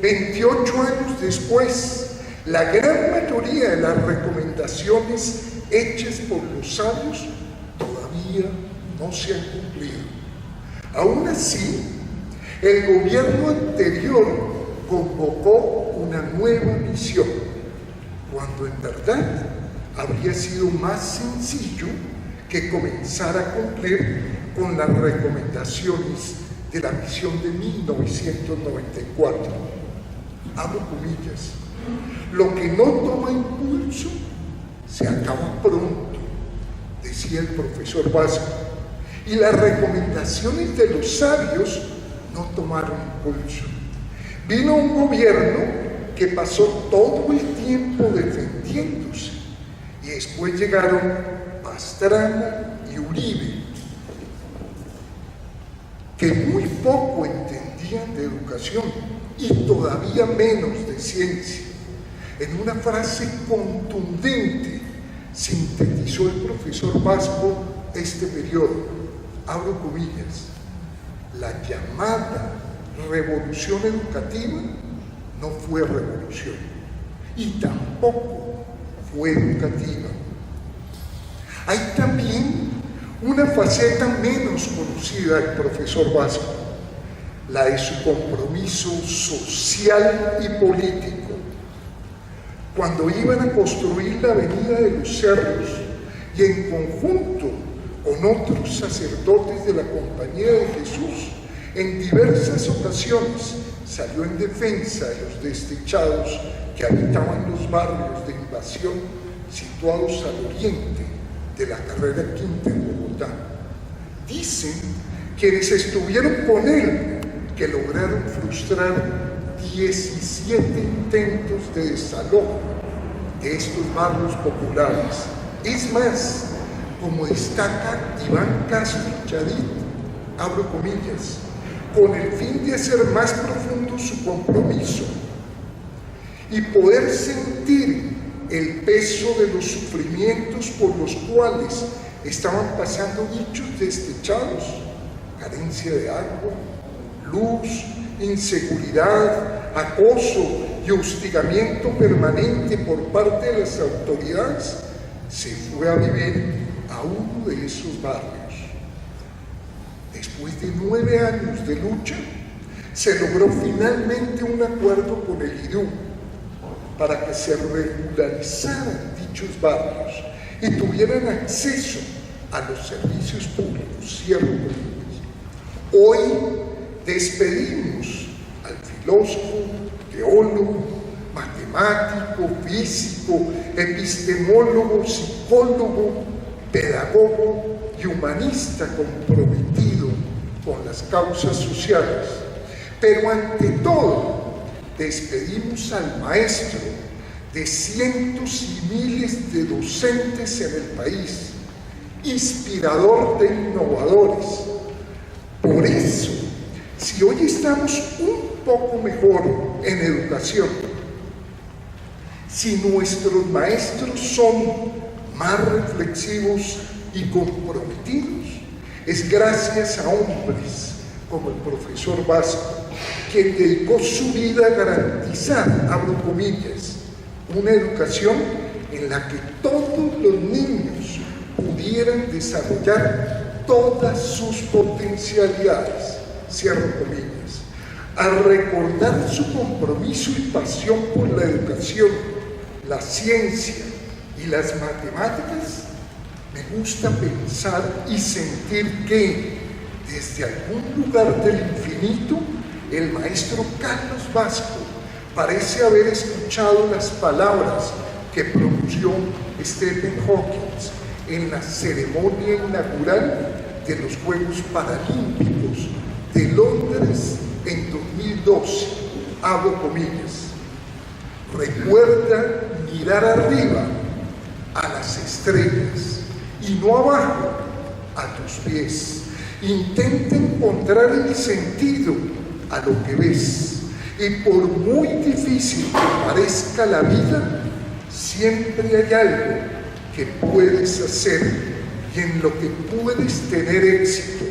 28 años después, la gran mayoría de las recomendaciones hechas por los sabios todavía no se han cumplido. Aún así, el gobierno anterior convocó una nueva misión, cuando en verdad habría sido más sencillo que comenzar a cumplir con las recomendaciones de la misión de 1994. Abro comillas: lo que no toma impulso se acaba pronto, decía el profesor Vasco, y las recomendaciones de los sabios no tomaron impulso. Vino un gobierno que pasó todo el tiempo defendiéndose, y después llegaron Pastrana y Uribe, que muy poco entendían de educación y todavía menos de ciencia. En una frase contundente sintetizó el profesor Vasco este periodo, abro comillas: la llamada revolución educativa no fue revolución y tampoco fue educativa. Hay también una faceta menos conocida del profesor Vasco, la de su compromiso social y político. Cuando iban a construir la Avenida de los Cerros y en conjunto con otros sacerdotes de la Compañía de Jesús, en diversas ocasiones salió en defensa de los desdichados que habitaban los barrios de invasión situados al oriente de la carrera quinta en Bogotá. Dicen quienes estuvieron con él que lograron frustrar 17 intentos de desalojo de estos barrios populares. Es más, como destaca Iván Castro Chadid, abro comillas, con el fin de hacer más profundo su compromiso y poder sentir el peso de los sufrimientos por los cuales estaban pasando dichos desdichados, carencia de agua, luz, inseguridad, acoso y hostigamiento permanente por parte de las autoridades, se fue a vivir a uno de esos barrios. Después de 9 años de lucha, se logró finalmente un acuerdo con el IDU para que se regularizaran dichos barrios y tuvieran acceso a los servicios públicos. Cierro comillas. Hoy despedimos al filósofo, teólogo, matemático, físico, epistemólogo, psicólogo, pedagogo y humanista comprometido con las causas sociales. Pero ante todo, despedimos al maestro de cientos y miles de docentes en el país, inspirador de innovadores. Por eso, si hoy estamos un poco mejor en educación, si nuestros maestros son más reflexivos y comprometidos, es gracias a hombres como el profesor Vasco, quien dedicó su vida a garantizar, abro comillas, una educación en la que todos los niños pudieran desarrollar todas sus potencialidades, cierro comillas. Al recordar su compromiso y pasión por la educación, la ciencia y las matemáticas, me gusta pensar y sentir que, desde algún lugar del infinito, el maestro Carlos Vasco parece haber escuchado las palabras que pronunció Stephen Hawking en la ceremonia inaugural de los Juegos Paralímpicos de Londres en 2012, abro comillas: recuerda mirar arriba a las estrellas y no abajo, a tus pies. Intenta encontrar el sentido a lo que ves, y por muy difícil que parezca la vida, siempre hay algo que puedes hacer y en lo que puedes tener éxito.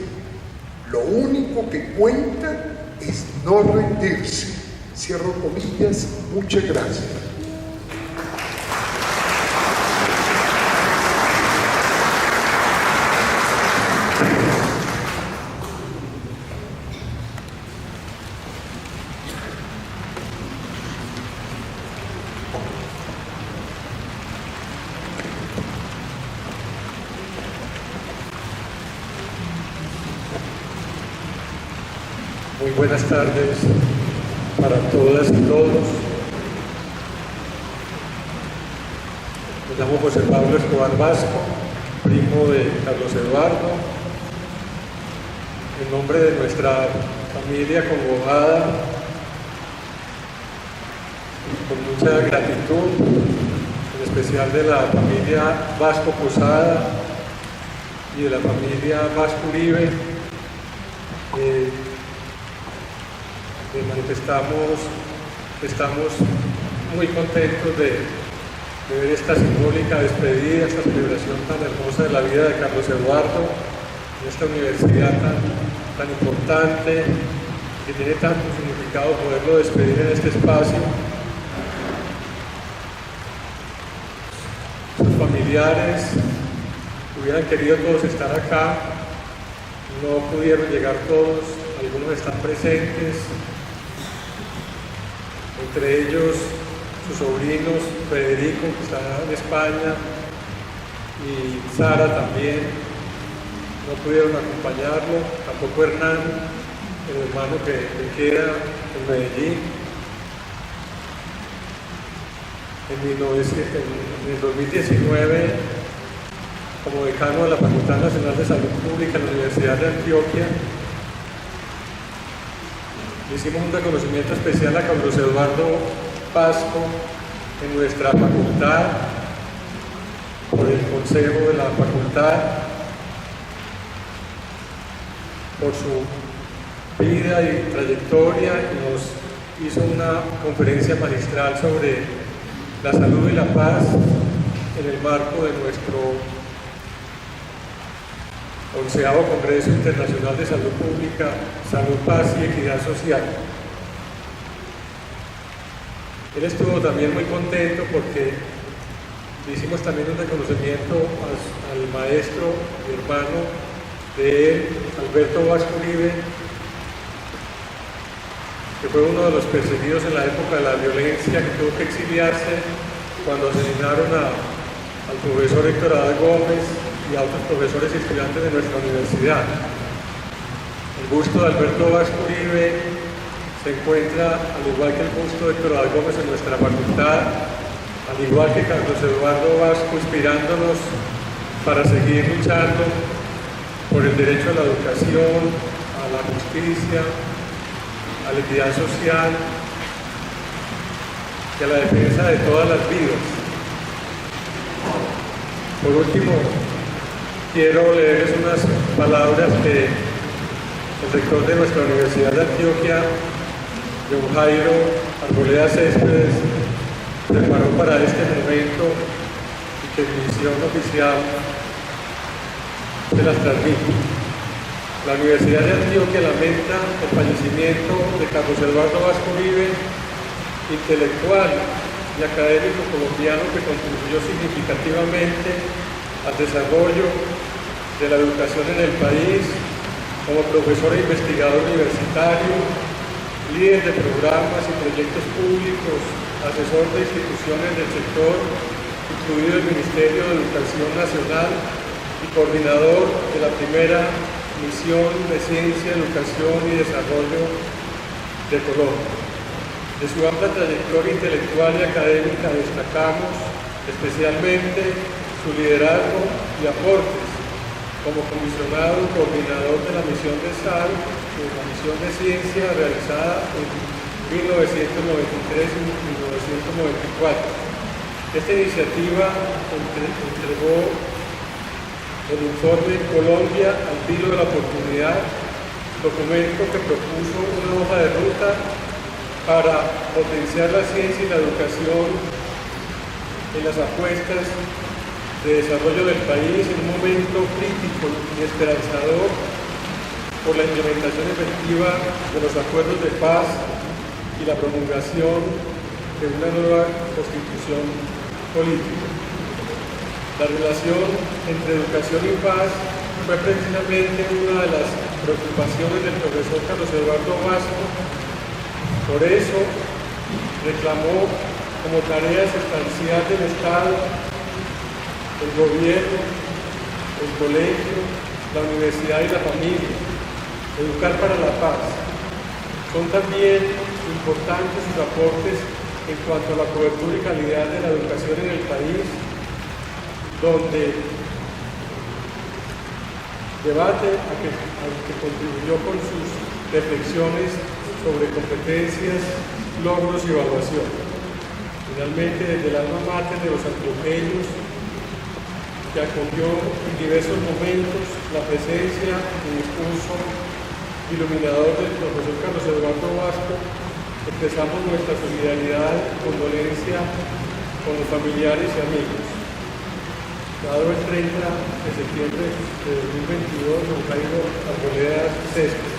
Lo único que cuenta es no rendirse. Cierro comillas. Muchas gracias. Muy buenas tardes para todas y todos. Me llamo José Pablo Escobar Vasco, primo de Carlos Eduardo. En nombre de nuestra familia congojada, con mucha gratitud, en especial de la familia Vasco Posada y de la familia Vasco Uribe, estamos muy contentos de ver esta simbólica despedida, esta celebración tan hermosa de la vida de Carlos Eduardo, en esta universidad tan importante, que tiene tanto significado poderlo despedir en este espacio. Sus familiares hubieran querido todos estar acá, no pudieron llegar todos, algunos están presentes, entre ellos sus sobrinos Federico, que está en España, y Sara también, no pudieron acompañarlo, tampoco Hernán, el hermano que queda en Medellín. En el 2019, como decano de la Facultad Nacional de Salud Pública en la Universidad de Antioquia, le hicimos un reconocimiento especial a Carlos Eduardo Vasco en nuestra facultad, por el consejo de la facultad, por su vida y trayectoria, y nos hizo una conferencia magistral sobre la salud y la paz en el marco de nuestro 11º Congreso Internacional de Salud Pública, Salud, Paz y Equidad Social. Él estuvo también muy contento porque le hicimos también un reconocimiento al maestro y hermano de él, Alberto Vasco Uribe, que fue uno de los perseguidos en la época de la violencia, que tuvo que exiliarse cuando asesinaron al profesor Héctor Adal Gómez y a otros profesores y estudiantes de nuestra universidad. El busto de Alberto Vasco Uribe se encuentra, al igual que el busto de Héctor Adal Gómez, en nuestra facultad, al igual que Carlos Eduardo Vasco, inspirándonos para seguir luchando por el derecho a la educación, a la justicia, a la equidad social y a la defensa de todas las vidas. Por último, quiero leerles unas palabras que el rector de nuestra Universidad de Antioquia, John Jairo Arboleda Céspedes, preparó para este momento y que en misión oficial se las transmito. La Universidad de Antioquia lamenta el fallecimiento de Carlos Eduardo Vasco Uribe, intelectual y académico colombiano que contribuyó significativamente al desarrollo de la educación en el país, como profesor e investigador universitario, líder de programas y proyectos públicos, asesor de instituciones del sector, incluido el Ministerio de Educación Nacional, y coordinador de la primera misión de Ciencia, Educación y Desarrollo de Colombia. De su amplia trayectoria intelectual y académica destacamos especialmente su liderazgo y aportes como comisionado y coordinador de la misión de SAL, de la misión de ciencia realizada en 1993 y 1994, Esta iniciativa entregó el informe Colombia al filo de la oportunidad, documento que propuso una hoja de ruta para potenciar la ciencia y la educación en las apuestas de desarrollo del país en un momento crítico y esperanzador por la implementación efectiva de los acuerdos de paz y la promulgación de una nueva constitución política. La relación entre educación y paz fue precisamente una de las preocupaciones del profesor Carlos Eduardo Vasco. Por eso reclamó como tarea sustancial del Estado, el gobierno, el colegio, la universidad y la familia, educar para la paz. Son también importantes sus aportes en cuanto a la cobertura y calidad de la educación en el país, donde debate al que contribuyó con sus reflexiones sobre competencias, logros y evaluación. Finalmente, desde el alma mater de los antioqueños, que acogió en diversos momentos la presencia y discurso iluminador del profesor Carlos Eduardo Vasco, expresamos nuestra solidaridad y condolencia con los familiares y amigos. Dado el 30 de septiembre de 2022, don Jairo Arboleda Céspedes.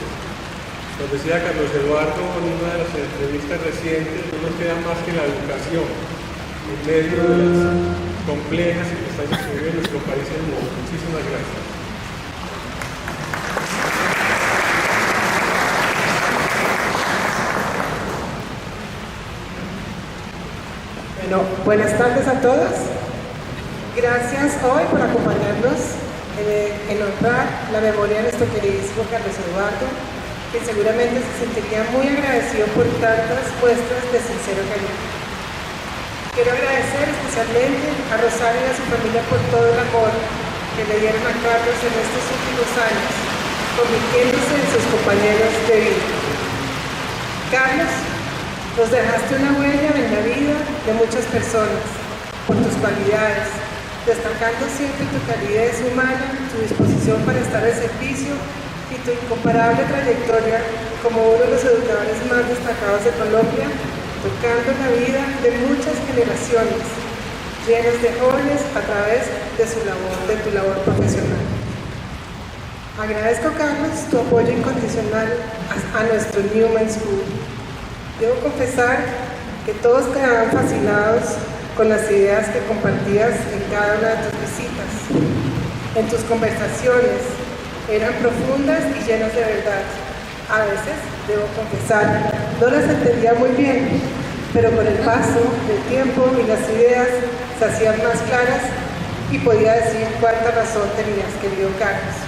Nos decía Carlos Eduardo en una de las entrevistas recientes, no nos queda más que la educación en medio de las complejas circunstancias que vive nuestro país y el mundo. Muchísimas gracias. Bueno, buenas tardes a todos. Gracias hoy por acompañarnos en honrar la memoria de nuestro queridísimo Carlos Eduardo, que seguramente se sentiría muy agradecido por tantas muestras de sincero cariño. Quiero agradecer especialmente a Rosario y a su familia por todo el amor que le dieron a Carlos en estos últimos años, convirtiéndose en sus compañeros de vida. Carlos, nos dejaste una huella en la vida de muchas personas por tus cualidades, destacando siempre tu calidez humana, tu disposición para estar al servicio y tu incomparable trayectoria como uno de los educadores más destacados de Colombia, tocando la vida de muchas generaciones, llenas de jóvenes a través de tu labor profesional. Agradezco, Carlos, tu apoyo incondicional a nuestro Newman School. Debo confesar que todos quedaban fascinados con las ideas que compartías en cada una de tus visitas. En tus conversaciones eran profundas y llenas de verdad. A veces, debo confesar, no las entendía muy bien, pero con el paso del tiempo y las ideas se hacían más claras y podía decir cuánta razón tenías, querido Carlos.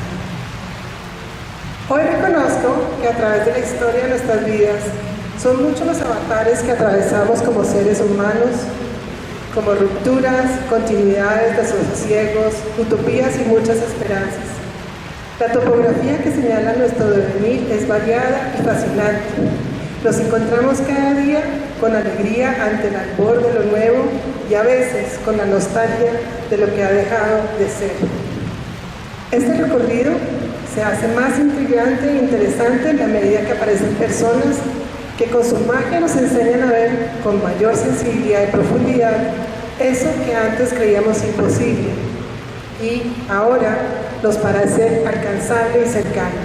Hoy reconozco que a través de la historia de nuestras vidas son muchos los avatares que atravesamos como seres humanos, como rupturas, continuidades, desasosiegos, utopías y muchas esperanzas. La topografía que señala nuestro devenir es variada y fascinante. Nos encontramos cada día con alegría ante el albor de lo nuevo y a veces con la nostalgia de lo que ha dejado de ser. Este recorrido se hace más intrigante e interesante en la medida que aparecen personas que con su magia nos enseñan a ver con mayor sensibilidad y profundidad eso que antes creíamos imposible y ahora nos parece alcanzable y cercano.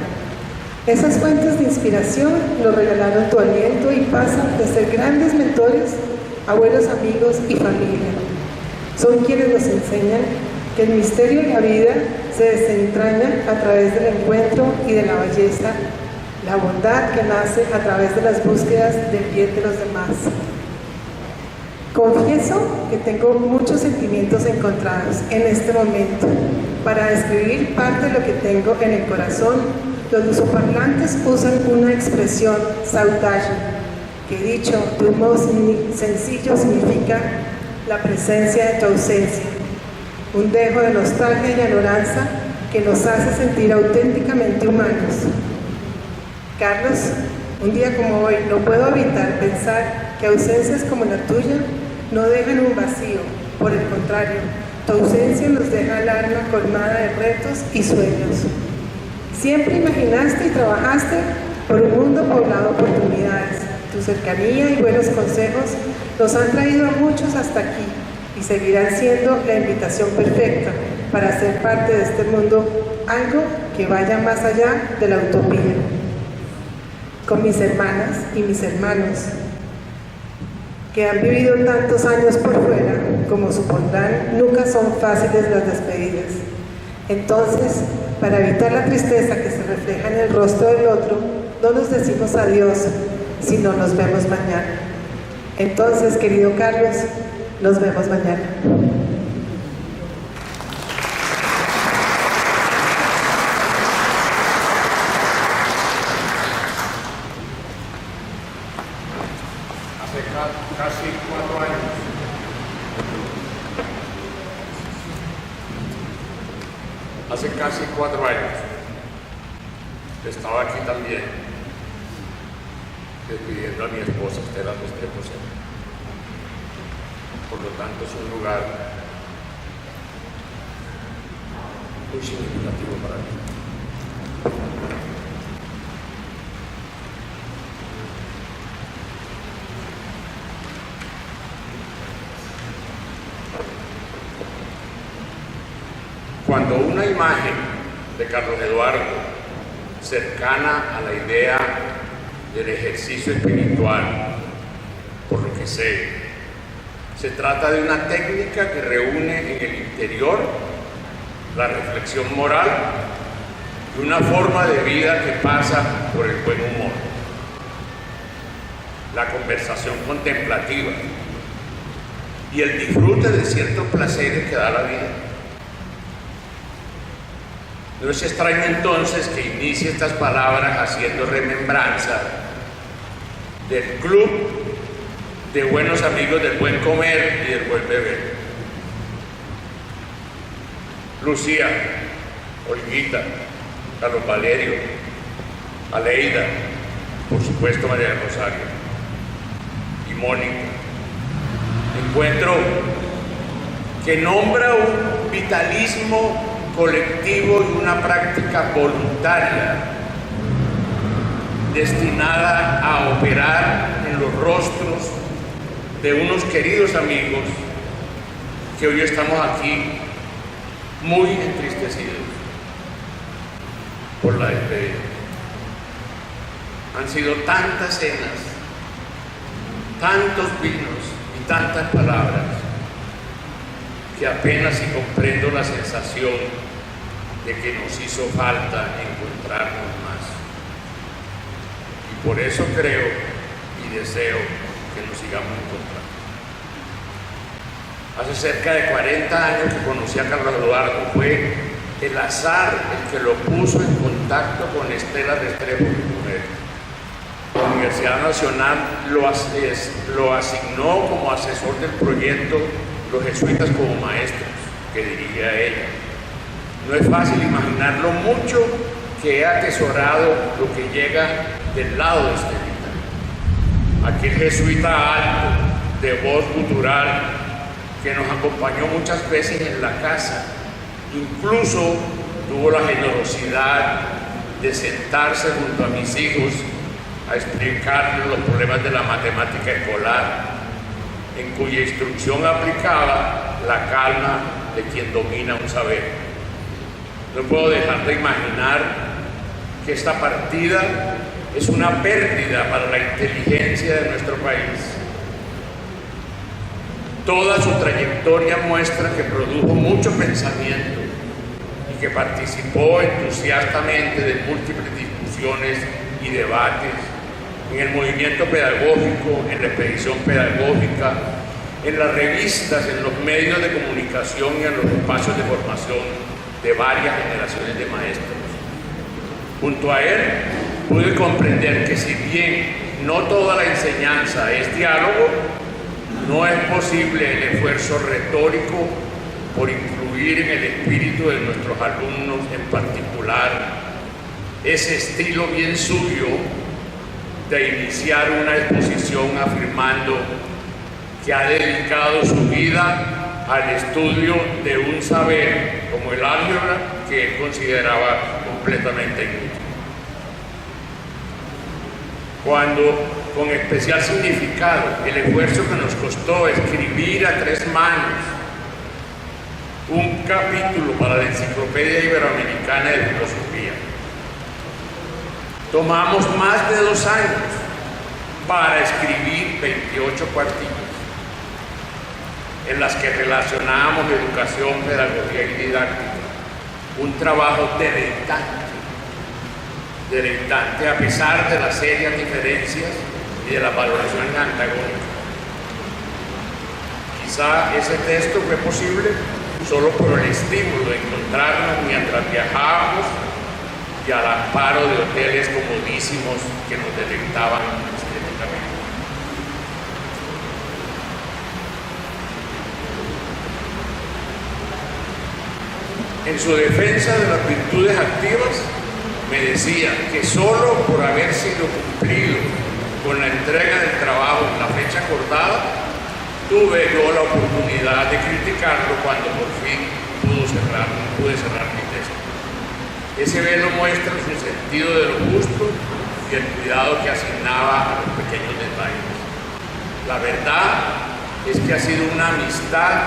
Esas fuentes de inspiración nos regalaron tu aliento y pasan de ser grandes mentores a buenos amigos y familia. Son quienes nos enseñan que el misterio de la vida se desentraña a través del encuentro y de la belleza, la bondad que nace a través de las búsquedas del bien de los demás. Confieso que tengo muchos sentimientos encontrados en este momento. Para describir parte de lo que tengo en el corazón, los lusoparlantes usan una expresión saudade, que dicho de un modo sencillo significa la presencia de tu ausencia, un dejo de nostalgia y añoranza que nos hace sentir auténticamente humanos. Carlos, un día como hoy no puedo evitar pensar que ausencias como la tuya no dejan un vacío, Por el contrario, tu ausencia nos deja el alma colmada de retos y sueños. Siempre imaginaste y trabajaste por un mundo poblado de oportunidades. Tu cercanía y buenos consejos nos han traído a muchos hasta aquí y seguirán siendo la invitación perfecta para ser parte de este mundo, algo que vaya más allá de la utopía. Con mis hermanas y mis hermanos, que han vivido tantos años por fuera, como supondrán, nunca son fáciles las despedidas. Entonces, para evitar la tristeza que se refleja en el rostro del otro, no nos decimos adiós, sino nos vemos mañana. Entonces, querido Carlos, nos vemos mañana. Casi 4 años. Hace casi 4 años estaba aquí también despidiendo a mi esposa Estela Restrepo. Por lo tanto es un lugar muy significativo para mí. Cuando una imagen de Carlos Eduardo, cercana a la idea del ejercicio espiritual, por lo que sé, se trata de una técnica que reúne en el interior la reflexión moral y una forma de vida que pasa por el buen humor, la conversación contemplativa y el disfrute de ciertos placeres que da la vida. No es extraño entonces que inicie estas palabras haciendo remembranza del club de buenos amigos del buen comer y del buen beber. Lucía, Olguita, Carlos Valerio, Aleida, por supuesto María del Rosario y Mónica. Encuentro que nombra un vitalismo colectivo y una práctica voluntaria destinada a operar en los rostros de unos queridos amigos que hoy estamos aquí muy entristecidos por la despedida. Han sido tantas cenas, tantos vinos y tantas palabras que apenas si comprendo la sensación de que nos hizo falta encontrarnos más. Y por eso creo y deseo que nos sigamos encontrando. Hace cerca de 40 años que conocí a Carlos Eduardo. Fue el azar el que lo puso en contacto con Estela Restrepo, mi mujer. La Universidad Nacional lo asignó como asesor del proyecto Los Jesuitas como Maestros, que dirige a ella. No es fácil imaginar lo mucho que he atesorado lo que llega del lado de Estelita. Aquel jesuita alto, de voz gutural, que nos acompañó muchas veces en la casa. Incluso tuvo la generosidad de sentarse junto a mis hijos a explicarles los problemas de la matemática escolar, en cuya instrucción aplicaba la calma de quien domina un saber. No puedo dejar de imaginar que esta partida es una pérdida para la inteligencia de nuestro país. Toda su trayectoria muestra que produjo mucho pensamiento y que participó entusiastamente de múltiples discusiones y debates en el movimiento pedagógico, en la expedición pedagógica, en las revistas, en los medios de comunicación y en los espacios de formación de varias generaciones de maestros. Junto a él pude comprender que si bien no toda la enseñanza es diálogo, no es posible el esfuerzo retórico por influir en el espíritu de nuestros alumnos, en particular ese estilo bien suyo de iniciar una exposición afirmando que ha dedicado su vida al estudio de un saber como el álgebra que él consideraba completamente inútil. Cuando, con especial significado, el esfuerzo que nos costó escribir a 3 manos un capítulo para la Enciclopedia Iberoamericana de Filosofía. Tomamos más de 2 años para escribir 28 cuartillas en las que relacionábamos educación, pedagogía y didáctica. Un trabajo deleitante a pesar de las serias diferencias y de las valoraciones antagónicas. Quizá ese texto fue posible solo por el estímulo de encontrarnos mientras viajábamos y al amparo de hoteles comodísimos que nos deleitaban estéticamente. En su defensa de las virtudes activas, me decía que solo por haber sido cumplido con la entrega del trabajo en la fecha acordada, tuve yo la oportunidad de criticarlo cuando por fin pude cerrar mi texto. Ese velo muestra su sentido de lo justo y el cuidado que asignaba a los pequeños detalles. La verdad es que ha sido una amistad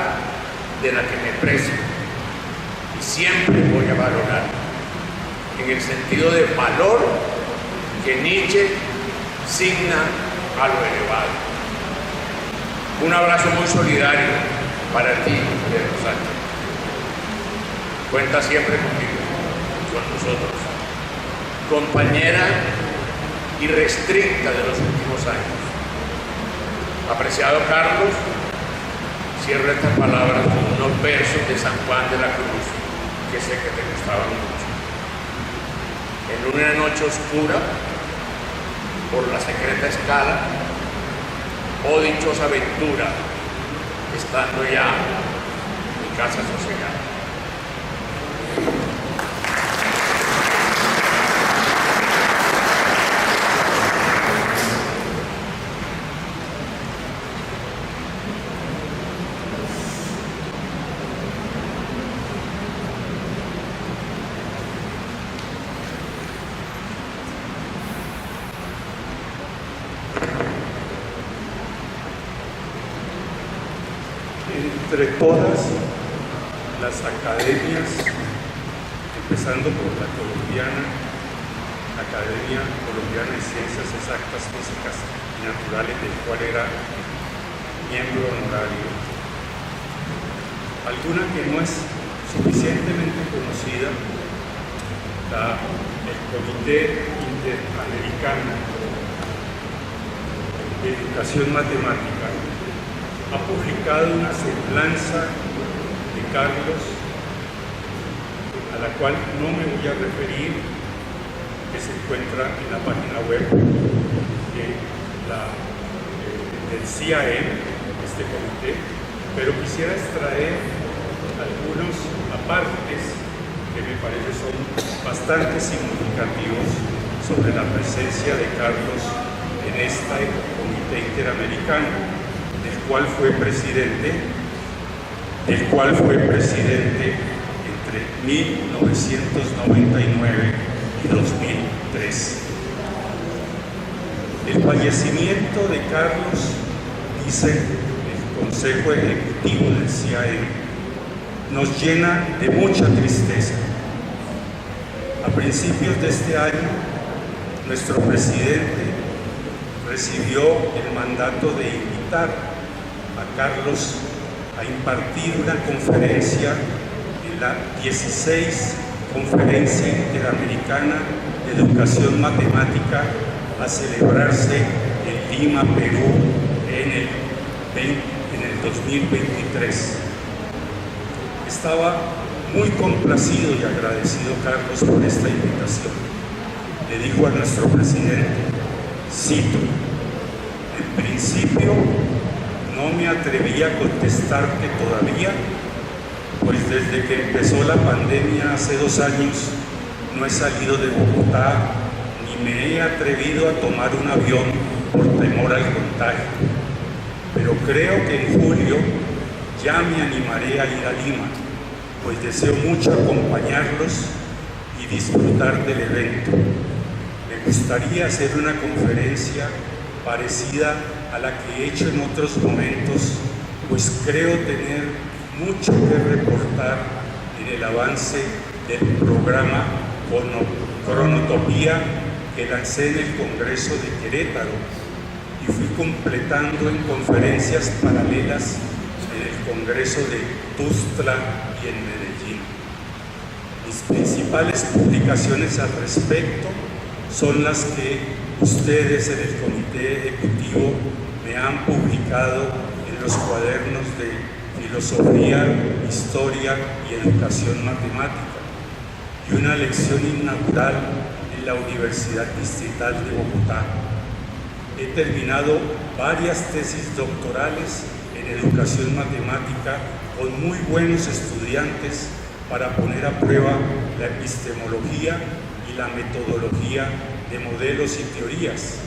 de la que me precio y siempre voy a valorar, en el sentido de valor que Nietzsche signa a lo elevado. Un abrazo muy solidario para ti, Pedro Sánchez. Cuenta siempre conmigo, con nosotros. Compañera irrestricta de los últimos años. Apreciado Carlos, cierro estas palabras con unos versos de San Juan de la Cruz, que sé que te gustaban mucho. En una noche oscura, por la secreta escala, oh dichosa aventura, estando ya en mi casa sosegada. Entre todas las academias, empezando por la colombiana, Academia Colombiana de Ciencias Exactas, Físicas y Naturales, del cual era miembro honorario, alguna que no es suficientemente conocida, el Comité Interamericano de Educación Matemática, ha publicado una semblanza de Carlos, a la cual no me voy a referir, que se encuentra en la página web del CIAM, este comité, pero quisiera extraer algunos apartes que me parece son bastante significativos sobre la presencia de Carlos en este Comité Interamericano, del cual fue presidente entre 1999 y 2003. El fallecimiento de Carlos, dice el Consejo Ejecutivo del CIAM, nos llena de mucha tristeza. A principios de este año, nuestro presidente recibió el mandato de invitar a Carlos a impartir una conferencia en la 16 Conferencia Interamericana de Educación Matemática a celebrarse en Lima, Perú, en el 2023. Estaba muy complacido y agradecido Carlos por esta invitación. Le dijo a nuestro presidente, cito: en principio no me atreví a contestarte todavía, pues desde que empezó la pandemia hace 2 años no he salido de Bogotá ni me he atrevido a tomar un avión por temor al contagio. Pero creo que en julio ya me animaré a ir a Lima, pues deseo mucho acompañarlos y disfrutar del evento. Me gustaría hacer una conferencia parecida a la que he hecho en otros momentos, pues creo tener mucho que reportar en el avance del programa Cronotopía que lancé en el Congreso de Querétaro y fui completando en conferencias paralelas en el Congreso de Tuxtla y en Medellín. Mis principales publicaciones al respecto son las que ustedes en el Comité Ejecutivo me han publicado en los cuadernos de Filosofía, Historia y Educación Matemática y una lección inaugural en la Universidad Distrital de Bogotá. He terminado varias tesis doctorales en Educación Matemática con muy buenos estudiantes para poner a prueba la epistemología y la metodología de modelos y teorías,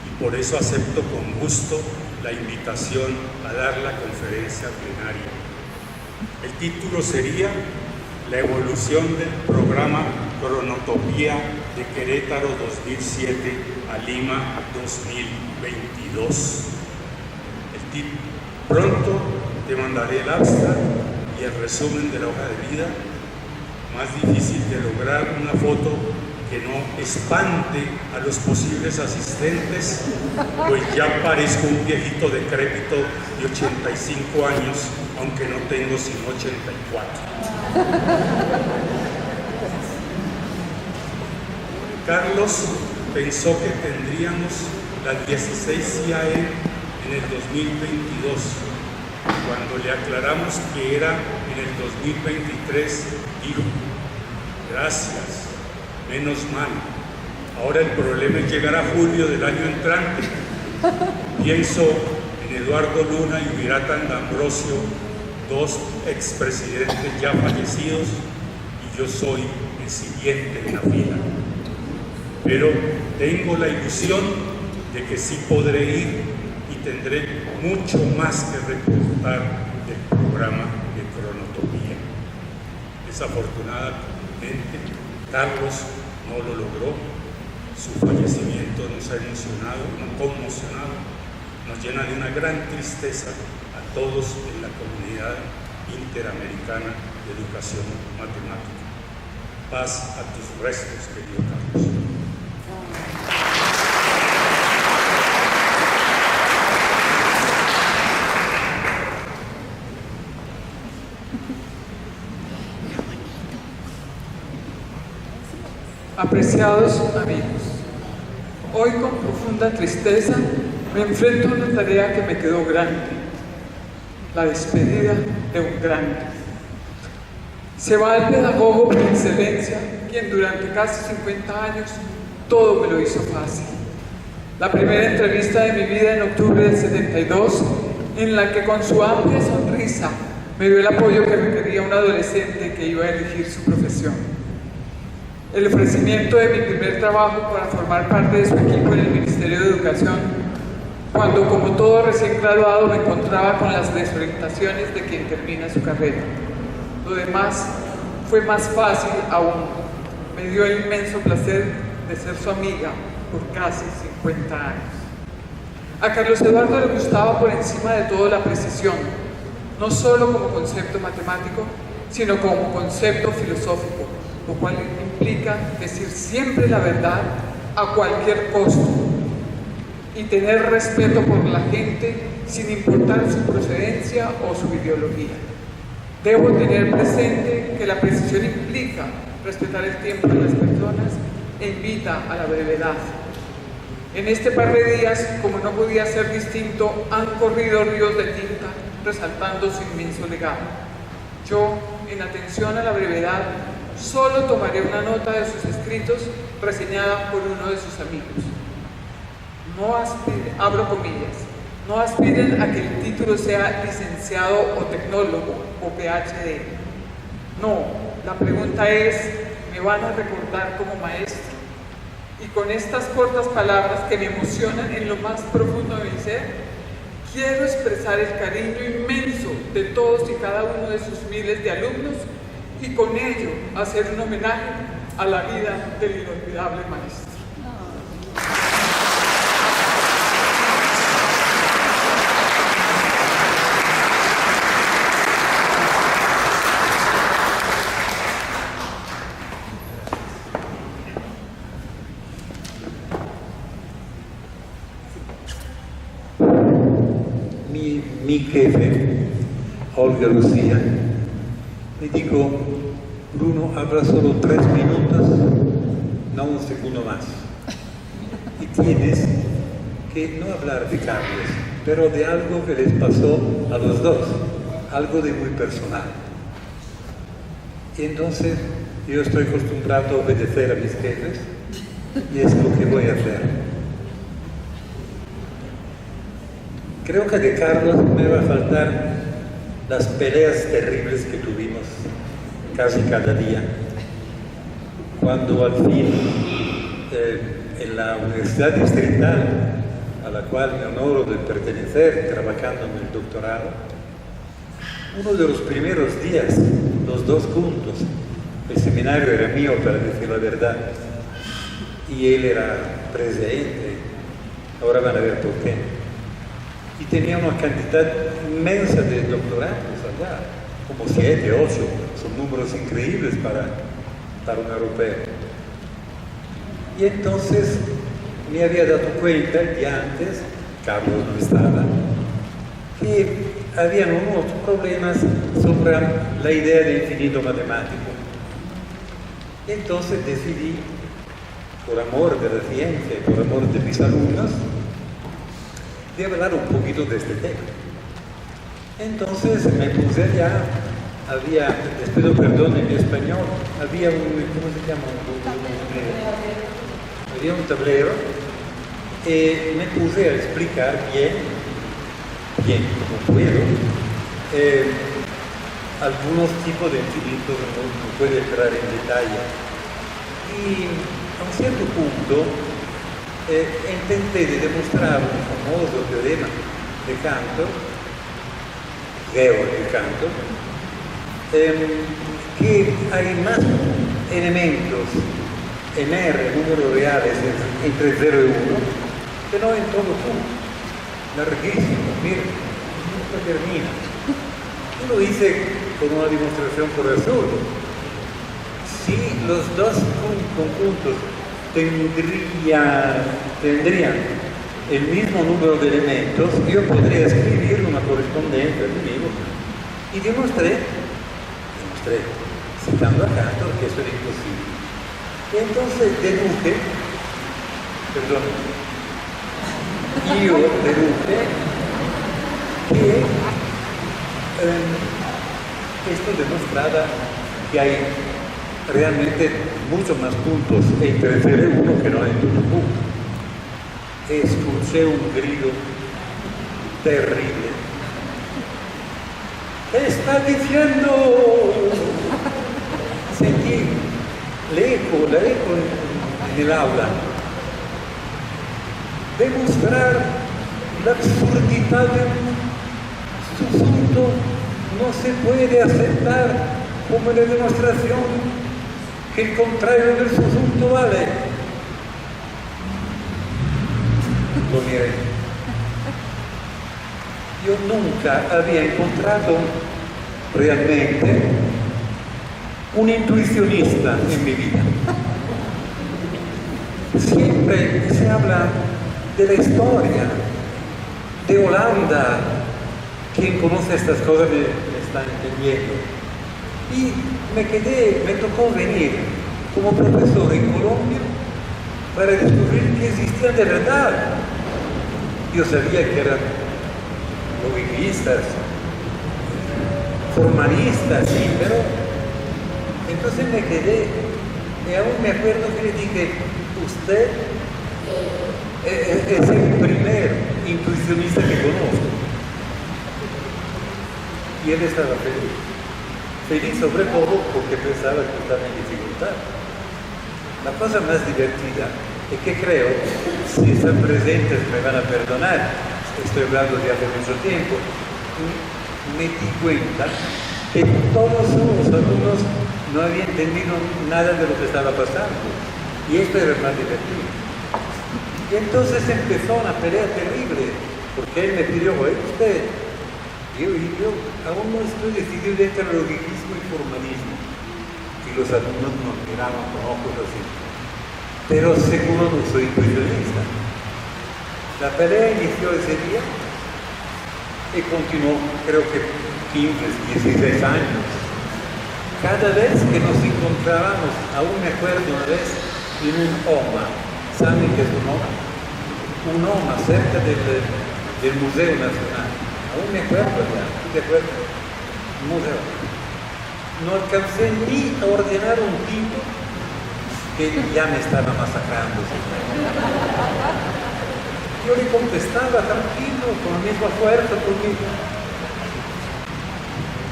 y por eso acepto con gusto la invitación a dar la conferencia plenaria. El título sería La evolución del programa Cronotopía de Querétaro 2007 a Lima 2022. Pronto te mandaré el abstract y el resumen de la hoja de vida. Más difícil de lograr una foto que no espante a los posibles asistentes, pues ya parezco un viejito decrépito de 85 años, aunque no tengo sino 84. Carlos pensó que tendríamos las 16 IAE en el 2022. Cuando le aclaramos que era en el 2023, dijo: gracias, menos mal. Ahora el problema es llegar a julio del año entrante. Pienso en Eduardo Luna y Viratan D'Ambrosio, dos expresidentes ya fallecidos, y yo soy el siguiente en la fila. Pero tengo la ilusión de que sí podré ir y tendré mucho más que reportar del programa de Cronotopía. Desafortunadamente, Carlos no lo logró. Su fallecimiento nos ha emocionado, nos ha conmocionado, nos llena de una gran tristeza a todos en la comunidad interamericana de educación matemática. Paz a tus restos, querido Carlos. Apreciados amigos, hoy con profunda tristeza me enfrento a una tarea que me quedó grande, la despedida de un grande. Se va el pedagogo por excelencia, quien durante casi 50 años todo me lo hizo fácil. La primera entrevista de mi vida en octubre del 72, en la que con su amplia sonrisa me dio el apoyo que requería un adolescente que iba a elegir su profesión. El ofrecimiento de mi primer trabajo para formar parte de su equipo en el Ministerio de Educación, cuando como todo recién graduado me encontraba con las desorientaciones de quien termina su carrera. Lo demás fue más fácil aún. Me dio el inmenso placer de ser su amiga por casi 50 años. A Carlos Eduardo le gustaba por encima de todo la precisión, no solo como concepto matemático, sino como concepto filosófico, lo cual implica decir siempre la verdad a cualquier costo y tener respeto por la gente sin importar su procedencia o su ideología. Debo tener presente que la precisión implica respetar el tiempo de las personas e invita a la brevedad. En este par de días, como no podía ser distinto, han corrido ríos de tinta resaltando su inmenso legado. Yo, en atención a la brevedad, solo tomaré una nota de sus escritos reseñada por uno de sus amigos. No aspiren, abro comillas, no aspiren a que el título sea licenciado o tecnólogo o PhD. No, la pregunta es, ¿me van a recordar como maestro? Y con estas cortas palabras que me emocionan en lo más profundo de mi ser, quiero expresar el cariño inmenso de todos y cada uno de sus miles de alumnos y con ello hacer un homenaje a la vida del inolvidable maestro. Mi jefe, Olga Lucía, me dijo: Bruno, habla solo 3 minutos, no un segundo más. Y tienes que no hablar de Carlos, pero de algo que les pasó a los dos, algo de muy personal. Y entonces yo estoy acostumbrado a obedecer a mis jefes y es lo que voy a hacer. Creo que de Carlos me va a faltar las peleas terribles que tuvimos casi cada día. Cuando al fin, en la Universidad Distrital, a la cual me honoro de pertenecer, trabajando en el doctorado, uno de los primeros días, los dos juntos, el seminario era mío, para decir la verdad, y él era presidente, ahora van a ver por qué. Y tenía una cantidad inmensa de doctorandos allá, como 7, 8, son números increíbles para un europeo. Y entonces me había dado cuenta el día antes, Carlos no estaba, que habían unos problemas sobre la idea de infinito matemático. Y entonces decidí, por amor de la ciencia y por amor de mis alumnos, de hablar un poquito de este tema. Entonces me puse allá, les pido perdón en mi español, había ¿cómo se llama? Había un tablero, y me puse a explicar bien como puedo, algunos tipos de infinitos, no puedo entrar en detalle. Y a un cierto punto, intenté de demostrar un famoso teorema de Cantor, Georg de Cantor, que hay más elementos en R, números reales, entre 0 y 1, que no en todo punto. Larguísimo, miren, nunca termina. Y lo hice con una demostración por absurdo. Si los dos conjuntos tendrían el mismo número de elementos, yo podría escribir una correspondencia de mí y demostré, citando a Cantor, que eso era imposible. Y entonces deduje que esto demostraba que hay realmente muchos más puntos entre 0 y 1 que no hay en todo punto. Escuché un grito terrible. ¿Qué está diciendo? Sentí el eco en el aula. Demostrar la absurdidad de un susunto no se puede aceptar como una demostración que el contrario del susunto vale. Lo miré. Yo nunca había encontrado realmente un intuicionista en mi vida. Siempre se habla de la historia, de Holanda. Quien conoce estas cosas me están entendiendo. Y me tocó venir como profesor en Colombia para descubrir que existían de verdad. Yo sabía que eran logiquistas, formalistas, sí, pero entonces me quedé, y aún me acuerdo que le dije: usted es el primer intuicionista que conozco. Y él estaba feliz. Feliz sobre todo porque pensaba que estaba en dificultad. La cosa más divertida es que creo, si están presentes me van a perdonar, estoy hablando de hace mucho tiempo, me di cuenta que todos los alumnos no habían entendido nada de lo que estaba pasando. Y esto era más divertido. Y entonces empezó una pelea terrible, porque él me pidió, oye, usted, yo aún no estoy decidido entre el logicismo y formalismo. Y los alumnos nos miraban con ojos así. Pero seguro no soy impresionista. La pelea inició ese día y continuó, creo que 15, 16 años. Cada vez que nos encontrábamos, aún me acuerdo una vez, en un OMA. ¿Saben qué es un OMA? Un OMA cerca del Museo Nacional. Aún me acuerdo ya, ¿te acuerdas? Un museo. No alcancé ni a ordenar un tipo que ya me estaba masacrando. Yo le contestaba tranquilo, con la misma fuerza conmigo.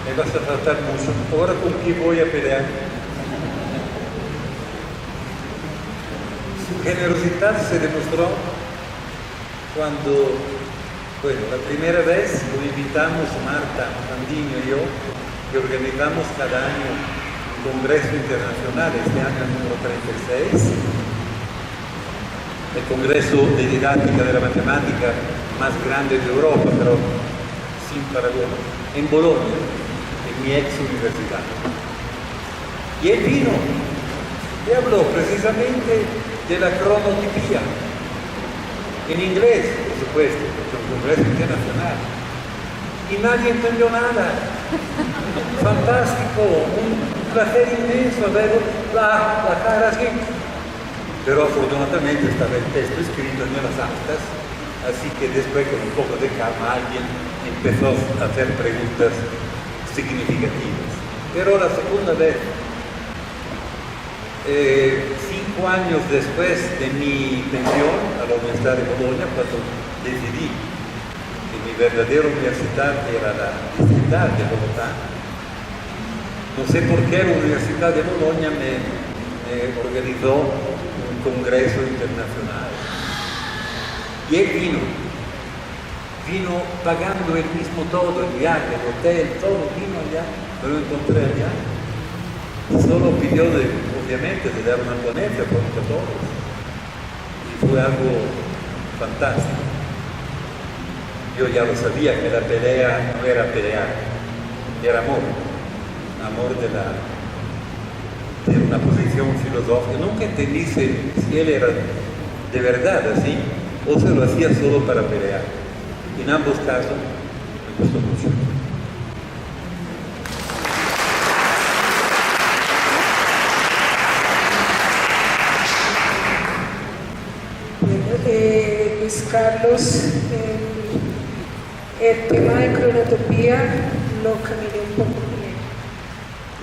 Me vas a tratar mucho. Ahora con quién voy a pelear. Su generosidad se demostró cuando, bueno, la primera vez lo invitamos Marta Fandiño y yo, que organizamos cada año un congreso internacional, este año el número 36, el congreso de didáctica de la matemática más grande de Europa, pero sin paragón, en Bolonia, en mi ex universidad. Y él vino y habló precisamente de la cronotipía, en inglés, por supuesto, porque es un congreso internacional. Y nadie entendió nada. Fantástico, un placer inmenso ver la cara así. Pero afortunadamente estaba el texto escrito en las actas, así que después con un poco de calma alguien empezó a hacer preguntas significativas. Pero la segunda vez, 5 años después de mi pensión a la Universidad de Bolonia, cuando decidí que mi verdadera universidad era la Distrital de Bogotá, no sé por qué la Universidad de Bolonia me organizó un congreso internacional. Y él vino pagando él mismo todo, el viaje, el hotel, todo, vino allá, me lo encontré allá. Solo pidió, obviamente, de dar una ponencia por todos. Y fue algo fantástico. Yo ya lo sabía que la pelea no era pelear, era amor. Amor de una posición filosófica. Nunca entendí si él era de verdad así o se lo hacía solo para pelear. En ambos casos me gustó mucho. Luis Carlos, el tema de cronotopía lo caminé un poco con él.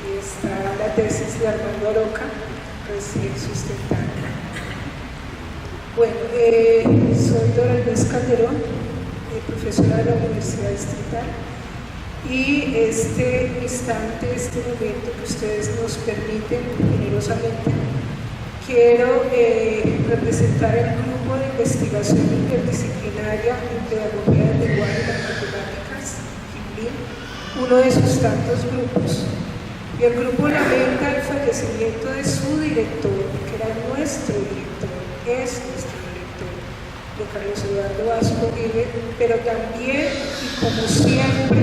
Y está la tesis de Armando Aroca, recién sustentada. Bueno, soy Dora Inés Calderón, profesora de la Universidad Distrital, y este instante, este momento que ustedes nos permiten generosamente, quiero representar el grupo de investigación interdisciplinaria en pedagogía del lenguaje y las matemáticas, GIMLIM, uno de sus tantos grupos. Y el grupo lamenta el fallecimiento de su director, que era nuestro director, es nuestro director, de Carlos Eduardo Vasco Uribe, pero también, y como siempre,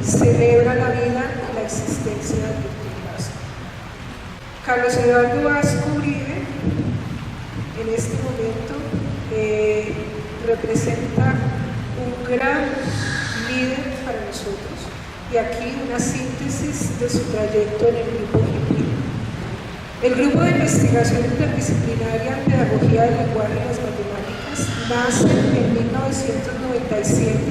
celebra la vida y la existencia del doctor Vasco. Carlos Eduardo Vasco Uribe, en este momento, representa un gran líder para nosotros. Y aquí una síntesis de su trayecto en el grupo GIMLIM. El grupo de investigación interdisciplinaria en pedagogía del lenguaje y las matemáticas nace en 1997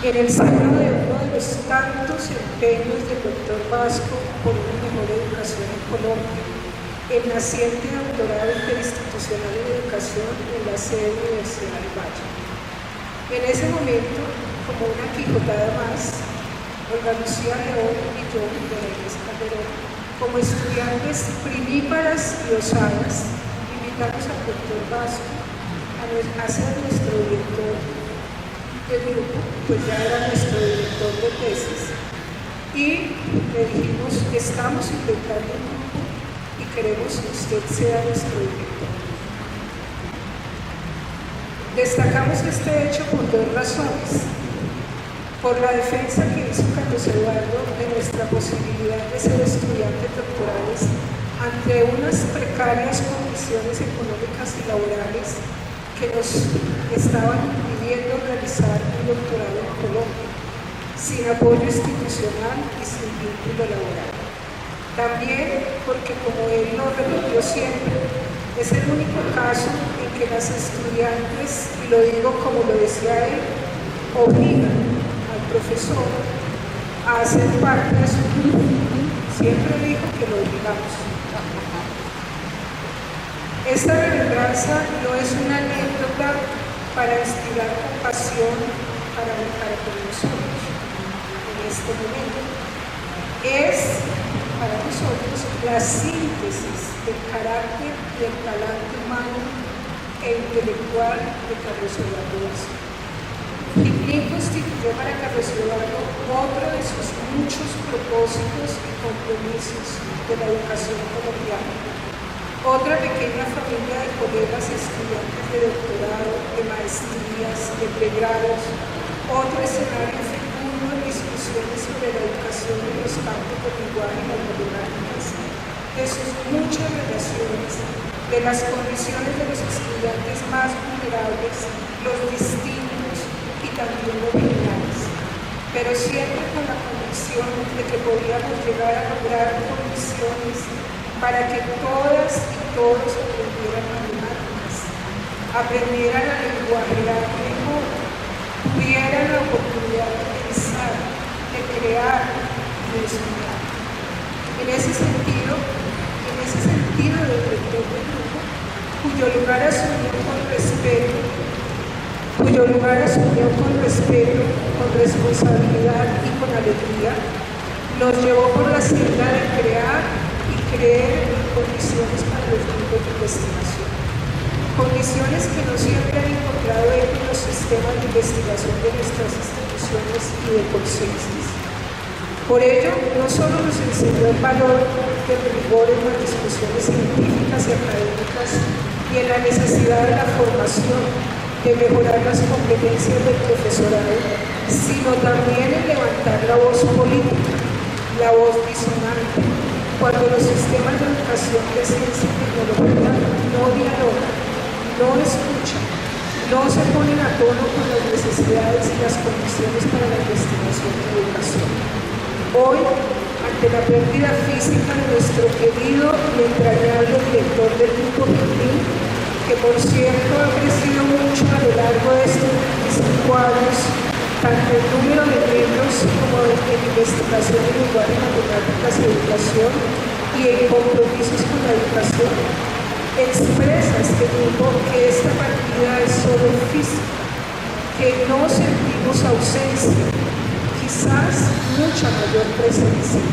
en el seno de uno de los tantos empeños del doctor Vasco por una mejor educación en Colombia, el naciente doctorado interinstitucional en educación en la sede Universidad del Valle. En ese momento, como una quijotada más, Olga Lucía León y yo, Dora Inés Calderón, como estudiantes primíparas y osadas, invitamos al doctor Vasco a ser nuestro director de grupo, pues ya era nuestro director de tesis, y le dijimos, estamos inventando un grupo y queremos que usted sea nuestro director. Destacamos este hecho por dos razones: por la defensa que hizo Carlos Eduardo de nuestra posibilidad de ser estudiantes doctorales ante unas precarias condiciones económicas y laborales que nos estaban impidiendo realizar un doctorado en Colombia, sin apoyo institucional y sin vínculo laboral. También porque, como él nos repitió siempre, es el único caso en que las estudiantes, y lo digo como lo decía él, obligan al profesor a hacer parte de su grupo. Siempre dijo que lo obligamos. Esta remembranza no es una anécdota para inspirar compasión para nosotros en este momento. Es para nosotros la síntesis del carácter y el talante humano e intelectual de Carlos Eduardo Vázquez. Pipín constituyó para Carlos Eduardo otro de sus muchos propósitos y compromisos de la educación colombiana. Otra pequeña familia de colegas estudiantes de doctorado, de maestrías, de pregrados, otro escenario fecundo en discusiones sobre la educación en los campos del lenguaje y las matemáticas, de sus muchas relaciones, de las condiciones de los estudiantes más vulnerables, los distintos y también los originales, pero siempre con la convicción de que podíamos llegar a lograr condiciones para que todas y todos aprendieran matemáticas, aprendieran a lenguajear mejor, tuvieran la oportunidad de pensar, de crear y de estudiar. En ese sentido del rector del grupo, cuyo lugar asumió con respeto, con responsabilidad y con alegría, nos llevó por la senda de crear y creer en condiciones para los grupos de investigación. Condiciones que no siempre han encontrado en los sistemas de investigación de nuestras instituciones y de consensos. Por ello, no solo nos enseñó el valor del rigor en las discusiones científicas y académicas y en la necesidad de la formación, de mejorar las competencias del profesorado, sino también en levantar la voz política, la voz disonante, cuando los sistemas de educación de ciencia y tecnología no dialogan, no escuchan, no se ponen a tono con las necesidades y las condiciones para la investigación y educación. Hoy, ante la pérdida física de nuestro querido y entrañable director del grupo Pipín, que por cierto ha crecido mucho a lo largo de estos 25 años, tanto en número de miembros como en investigación en lenguaje, matemáticas y educación, y en compromisos con la educación, expresa este grupo que esta partida es solo física, que no sentimos ausencia, quizás mucha mayor presencia,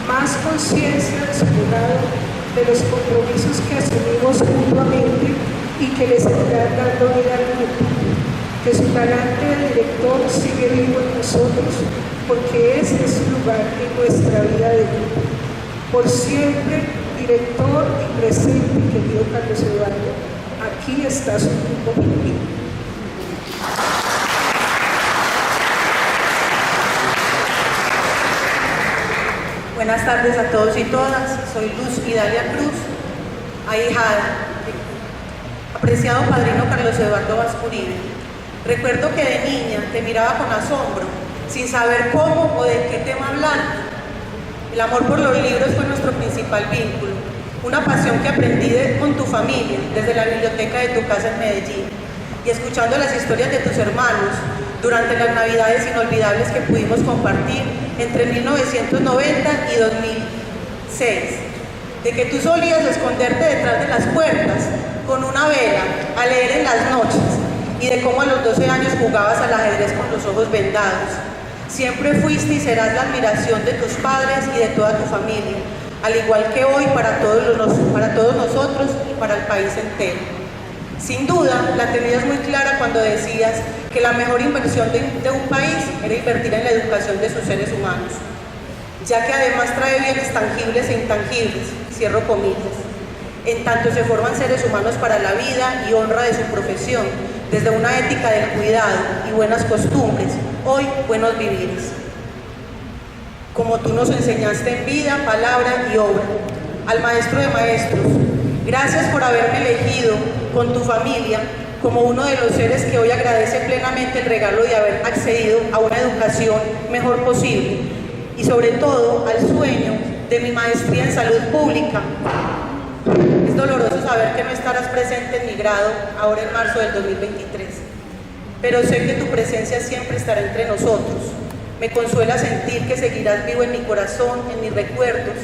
más conciencia de su legado, de los compromisos que asumimos mutuamente y que le seguirán dando vida al grupo, que su talante de director sigue vivo en nosotros, porque ese es su lugar en nuestra vida de grupo. Por siempre, director y presente, querido Carlos Eduardo, aquí está su grupo Pipín. Buenas tardes a todos y todas, soy Luz Idalia Cruz, ahijada. Apreciado padrino Carlos Eduardo Vázquez, recuerdo que de niña te miraba con asombro, sin saber cómo o de qué tema hablar. El amor por los libros fue nuestro principal vínculo, una pasión que aprendí con tu familia, desde la biblioteca de tu casa en Medellín, y escuchando las historias de tus hermanos durante las navidades inolvidables que pudimos compartir entre 1990 y 2006, de que tú solías esconderte detrás de las puertas con una vela a leer en las noches, y de cómo a los 12 años jugabas al ajedrez con los ojos vendados. Siempre fuiste y serás la admiración de tus padres y de toda tu familia, al igual que hoy para todos nosotros y para el país entero. Sin duda, la tenías muy clara cuando decías que la mejor inversión de un país era invertir en la educación de sus seres humanos, ya que además trae bienes tangibles e intangibles, cierro comillas, en tanto se forman seres humanos para la vida y honra de su profesión, desde una ética del cuidado y buenas costumbres, hoy buenos vivires. Como tú nos enseñaste en vida, palabra y obra, al maestro de maestros, gracias por haberme elegido con tu familia como uno de los seres que hoy agradece plenamente el regalo de haber accedido a una educación mejor posible y sobre todo al sueño de mi maestría en salud pública. Es doloroso saber que no estarás presente en mi grado ahora en marzo del 2023, pero sé que tu presencia siempre estará entre nosotros. Me consuela sentir que seguirás vivo en mi corazón, en mis recuerdos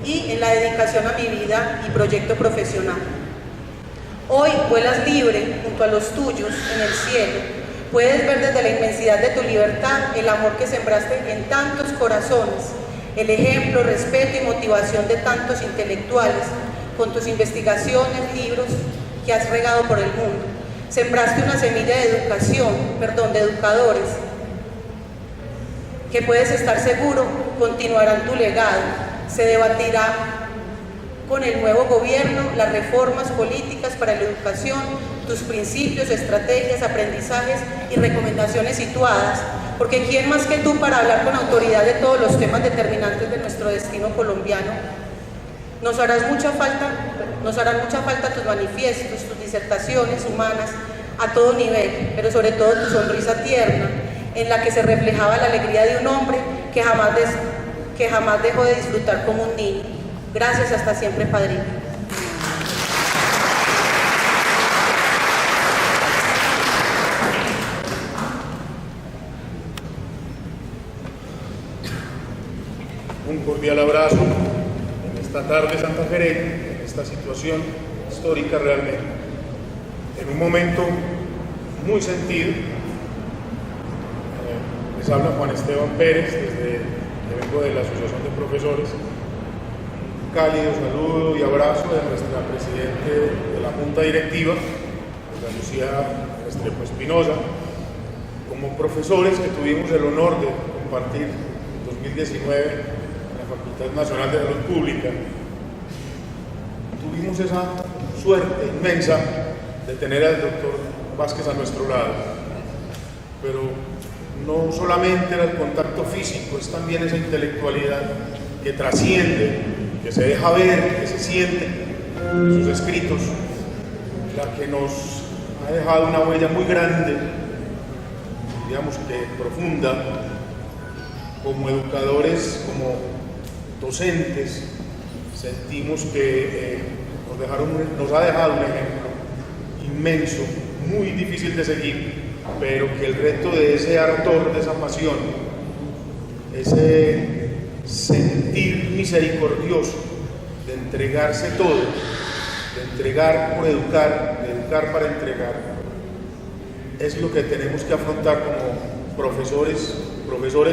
y en la dedicación a mi vida y proyecto profesional. Hoy vuelas libre junto a los tuyos en el cielo. Puedes ver desde la inmensidad de tu libertad el amor que sembraste en tantos corazones, el ejemplo, respeto y motivación de tantos intelectuales, con tus investigaciones, libros que has regado por el mundo. Sembraste una semilla de de educadores, que puedes estar seguro continuarán tu legado. Se debatirá con el nuevo gobierno las reformas políticas para la educación, tus principios, estrategias, aprendizajes y recomendaciones situadas, porque ¿quién más que tú para hablar con autoridad de todos los temas determinantes de nuestro destino colombiano? Nos harán mucha falta tus manifiestos, tus disertaciones humanas a todo nivel, pero sobre todo tu sonrisa tierna, en la que se reflejaba la alegría de un hombre que jamás dejó de disfrutar como un niño. Gracias, hasta siempre, padrino. Un cordial abrazo en esta tarde santafereña, en esta situación histórica realmente, en un momento muy sentido. Les habla Juan Esteban Pérez, que vengo de la Asociación de Profesores. Un cálido saludo y abrazo de nuestra presidente de la Junta Directiva, doña Lucía Restrepo Espinosa. Como profesores que tuvimos el honor de compartir en 2019 en la Facultad Nacional de Salud Pública, tuvimos esa suerte inmensa de tener al doctor Vázquez a nuestro lado, pero no solamente era el contacto físico, es también esa intelectualidad que trasciende, que se deja ver, que se siente en sus escritos, la que nos ha dejado una huella muy grande, digamos que profunda, como educadores, como docentes. Sentimos que nos ha dejado un ejemplo inmenso, muy difícil de seguir, pero que el reto de ese ardor, de esa pasión, ese sentir misericordioso de entregarse todo, de entregar por educar, de educar para entregar, es lo que tenemos que afrontar como profesores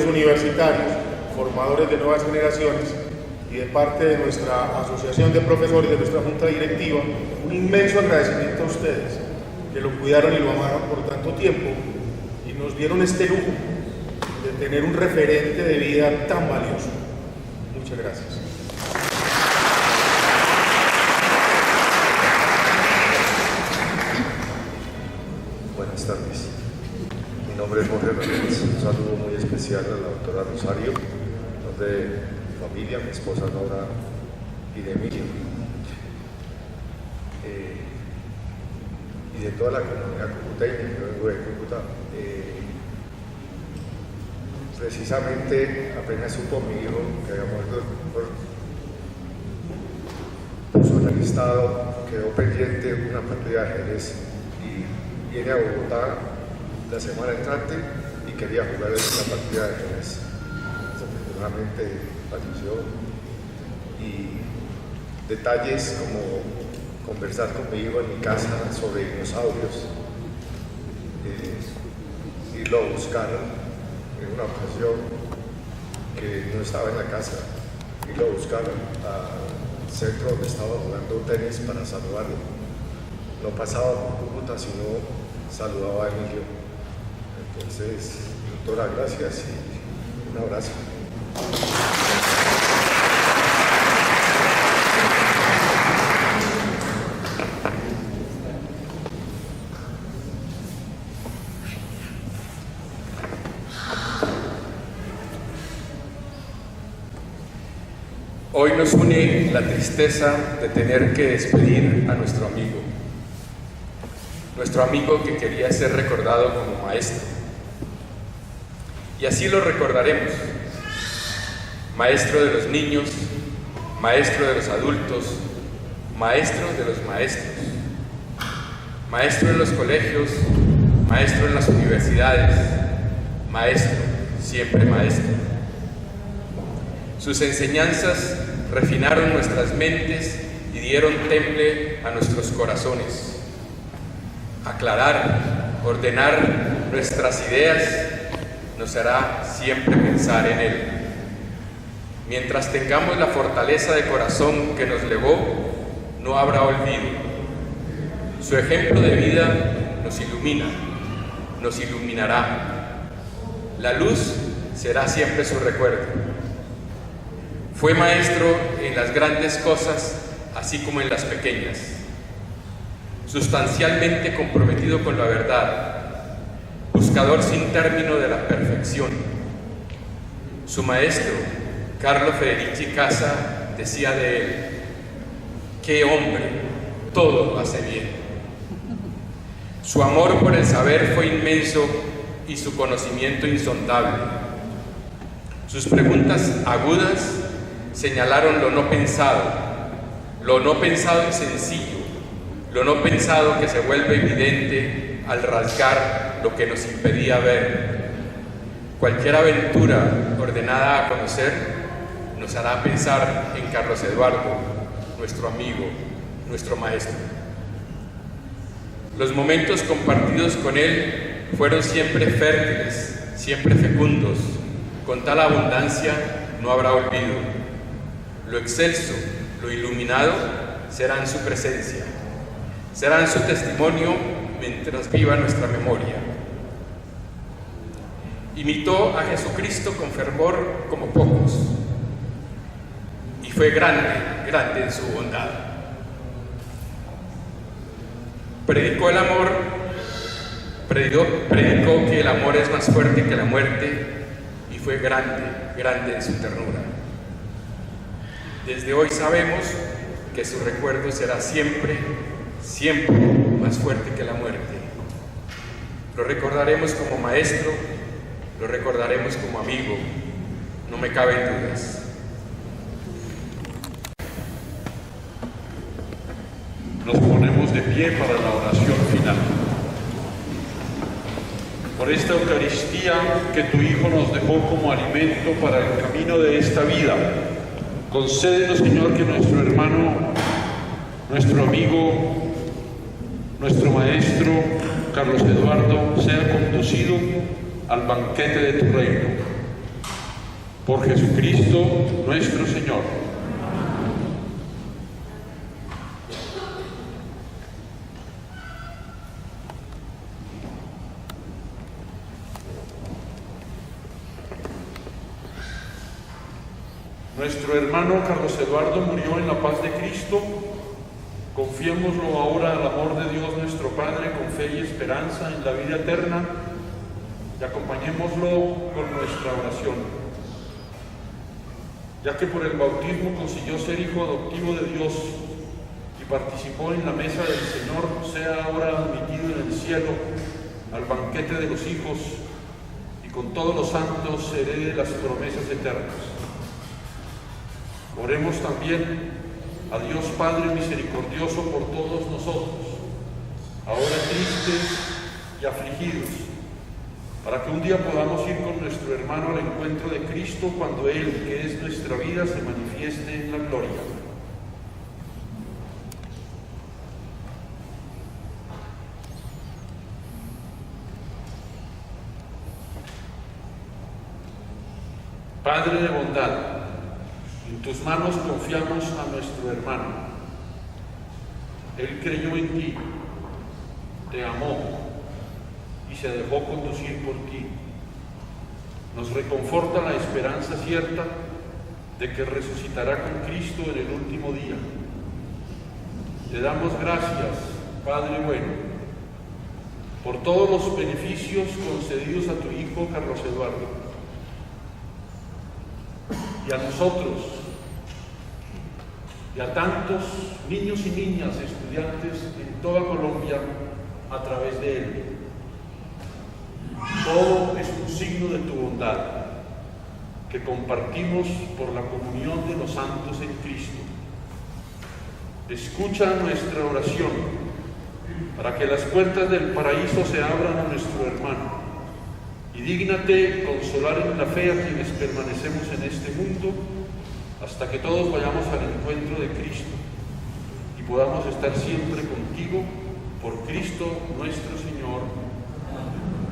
universitarios, formadores de nuevas generaciones, y de parte de nuestra asociación de profesores, de nuestra junta directiva, un inmenso agradecimiento a ustedes, que lo cuidaron y lo amaron por tanto tiempo y nos dieron este lujo de tener un referente de vida tan valioso. Muchas gracias. Buenas tardes. Mi nombre es Jorge Ramírez. Un saludo muy especial a la doctora Rosario, de mi familia, mi esposa Nora y de Emilio. Y de toda la comunidad cucuteña, yo vengo de Cúcuta. Precisamente apenas supo mi hijo que había muerto puso en el listado, quedó pendiente una partida de ajedrez y viene a Bogotá la semana entrante y quería jugar una partida de ajedrez. Desafortunadamente falleció, y detalles como conversar conmigo en mi casa sobre dinosaurios, irlo a buscar en una ocasión que no estaba en la casa, irlo a buscar al centro donde estaba jugando tenis para saludarlo. no pasaba por Cúcuta, sino saludaba a Emilio. Entonces, doctora, gracias y un abrazo. Hoy nos une la tristeza de tener que despedir a nuestro amigo que quería ser recordado como maestro. Y así lo recordaremos: maestro de los niños, maestro de los adultos, maestro de los maestros, maestro en los colegios, maestro en las universidades, maestro, siempre maestro. Sus enseñanzas refinaron nuestras mentes y dieron temple a nuestros corazones. Aclarar, ordenar nuestras ideas nos hará siempre pensar en Él. Mientras tengamos la fortaleza de corazón que nos legó, no habrá olvido. Su ejemplo de vida nos ilumina, nos iluminará. La luz será siempre su recuerdo. Fue maestro en las grandes cosas, así como en las pequeñas. Sustancialmente comprometido con la verdad, buscador sin término de la perfección. Su maestro, Carlo Federici Casa, decía de él: ¡qué hombre! Todo lo hace bien. Su amor por el saber fue inmenso y su conocimiento insondable. Sus preguntas agudas señalaron lo no pensado y sencillo, lo no pensado que se vuelve evidente al rasgar lo que nos impedía ver. Cualquier aventura ordenada a conocer nos hará pensar en Carlos Eduardo, nuestro amigo, nuestro maestro. Los momentos compartidos con él fueron siempre fértiles, siempre fecundos. Con tal abundancia no habrá olvido. Lo excelso, lo iluminado, serán su presencia, serán su testimonio mientras viva nuestra memoria. Imitó a Jesucristo con fervor como pocos, y fue grande en su bondad. Predicó el amor, predicó que el amor es más fuerte que la muerte, y fue grande en su ternura. Desde hoy sabemos que su recuerdo será siempre más fuerte que la muerte. Lo recordaremos como maestro, lo recordaremos como amigo, no me caben dudas. Nos ponemos de pie para la oración final. Por esta Eucaristía que tu Hijo nos dejó como alimento para el camino de esta vida, concédenos, Señor, que nuestro hermano, nuestro amigo, nuestro maestro, Carlos Eduardo, sea conducido al banquete de tu reino. Por Jesucristo nuestro Señor. Nuestro hermano Carlos Eduardo murió en la paz de Cristo. Confiémoslo ahora al amor de Dios nuestro Padre con fe y esperanza en la vida eterna y acompañémoslo con nuestra oración. Ya que por el bautismo consiguió ser hijo adoptivo de Dios y participó en la mesa del Señor, sea ahora admitido en el cielo al banquete de los hijos y con todos los santos herede las promesas eternas. Oremos también a Dios Padre misericordioso por todos nosotros, ahora tristes y afligidos, para que un día podamos ir con nuestro hermano al encuentro de Cristo cuando Él, que es nuestra vida, se manifieste en la gloria. Padre de bondad, en tus manos confiamos a nuestro hermano. Él creyó en ti te amó y se dejó conducir por ti. Nos reconforta la esperanza cierta de que resucitará con Cristo en el último día. Te damos gracias, Padre bueno, por todos los beneficios concedidos a tu Hijo Carlos Eduardo y a nosotros y a tantos niños y niñas estudiantes en toda Colombia a través de él. Todo es un signo de tu bondad que compartimos por la comunión de los santos en Cristo. Escucha nuestra oración para que las puertas del paraíso se abran a nuestro hermano y dígnate consolar en la fe a quienes permanecemos en este mundo hasta que todos vayamos al encuentro de Cristo y podamos estar siempre contigo por Cristo nuestro Señor.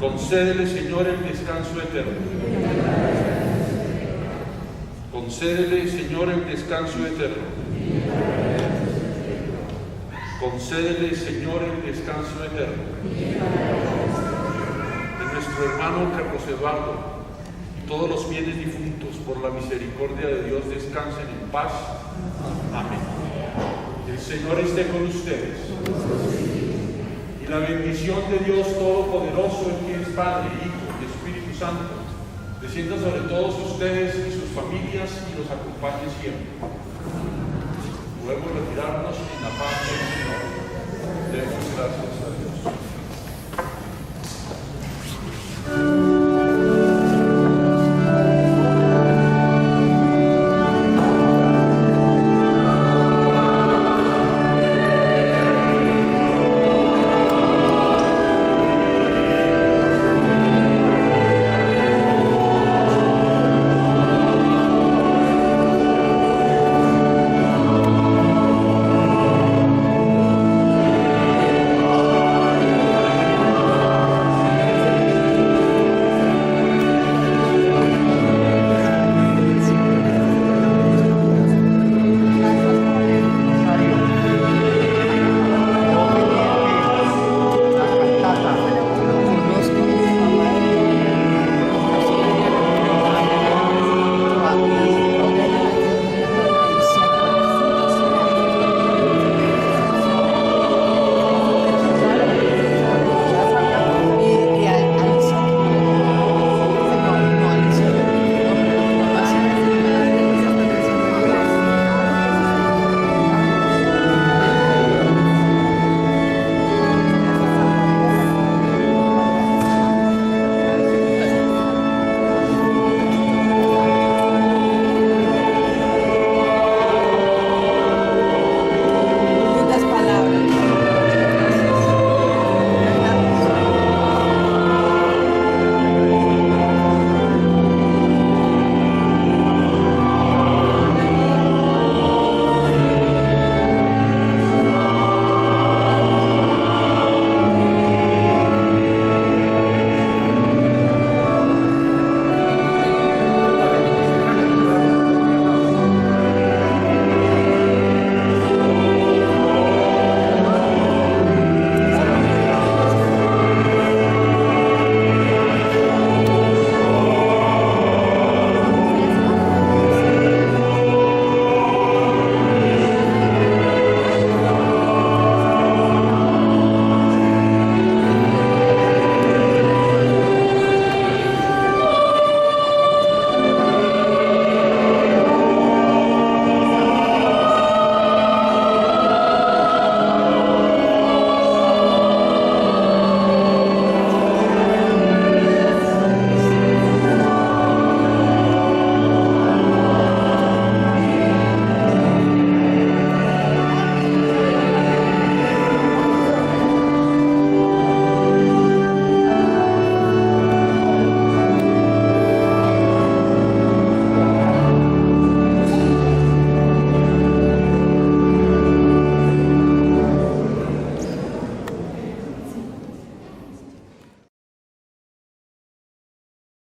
Concédele, Señor, el descanso eterno. Concédele, Señor, el descanso eterno. Concédele, Señor, el descanso eterno. De nuestro hermano Carlos Eduardo y todos los fieles difuntos, por la misericordia de Dios, descansen en paz. Amén. El Señor esté con ustedes. Y la bendición de Dios Todopoderoso, el que es Padre, Hijo y Espíritu Santo, descienda sobre todos ustedes y sus familias y los acompañe siempre. Podemos retirarnos en la paz del Señor. Demos gracias a Dios.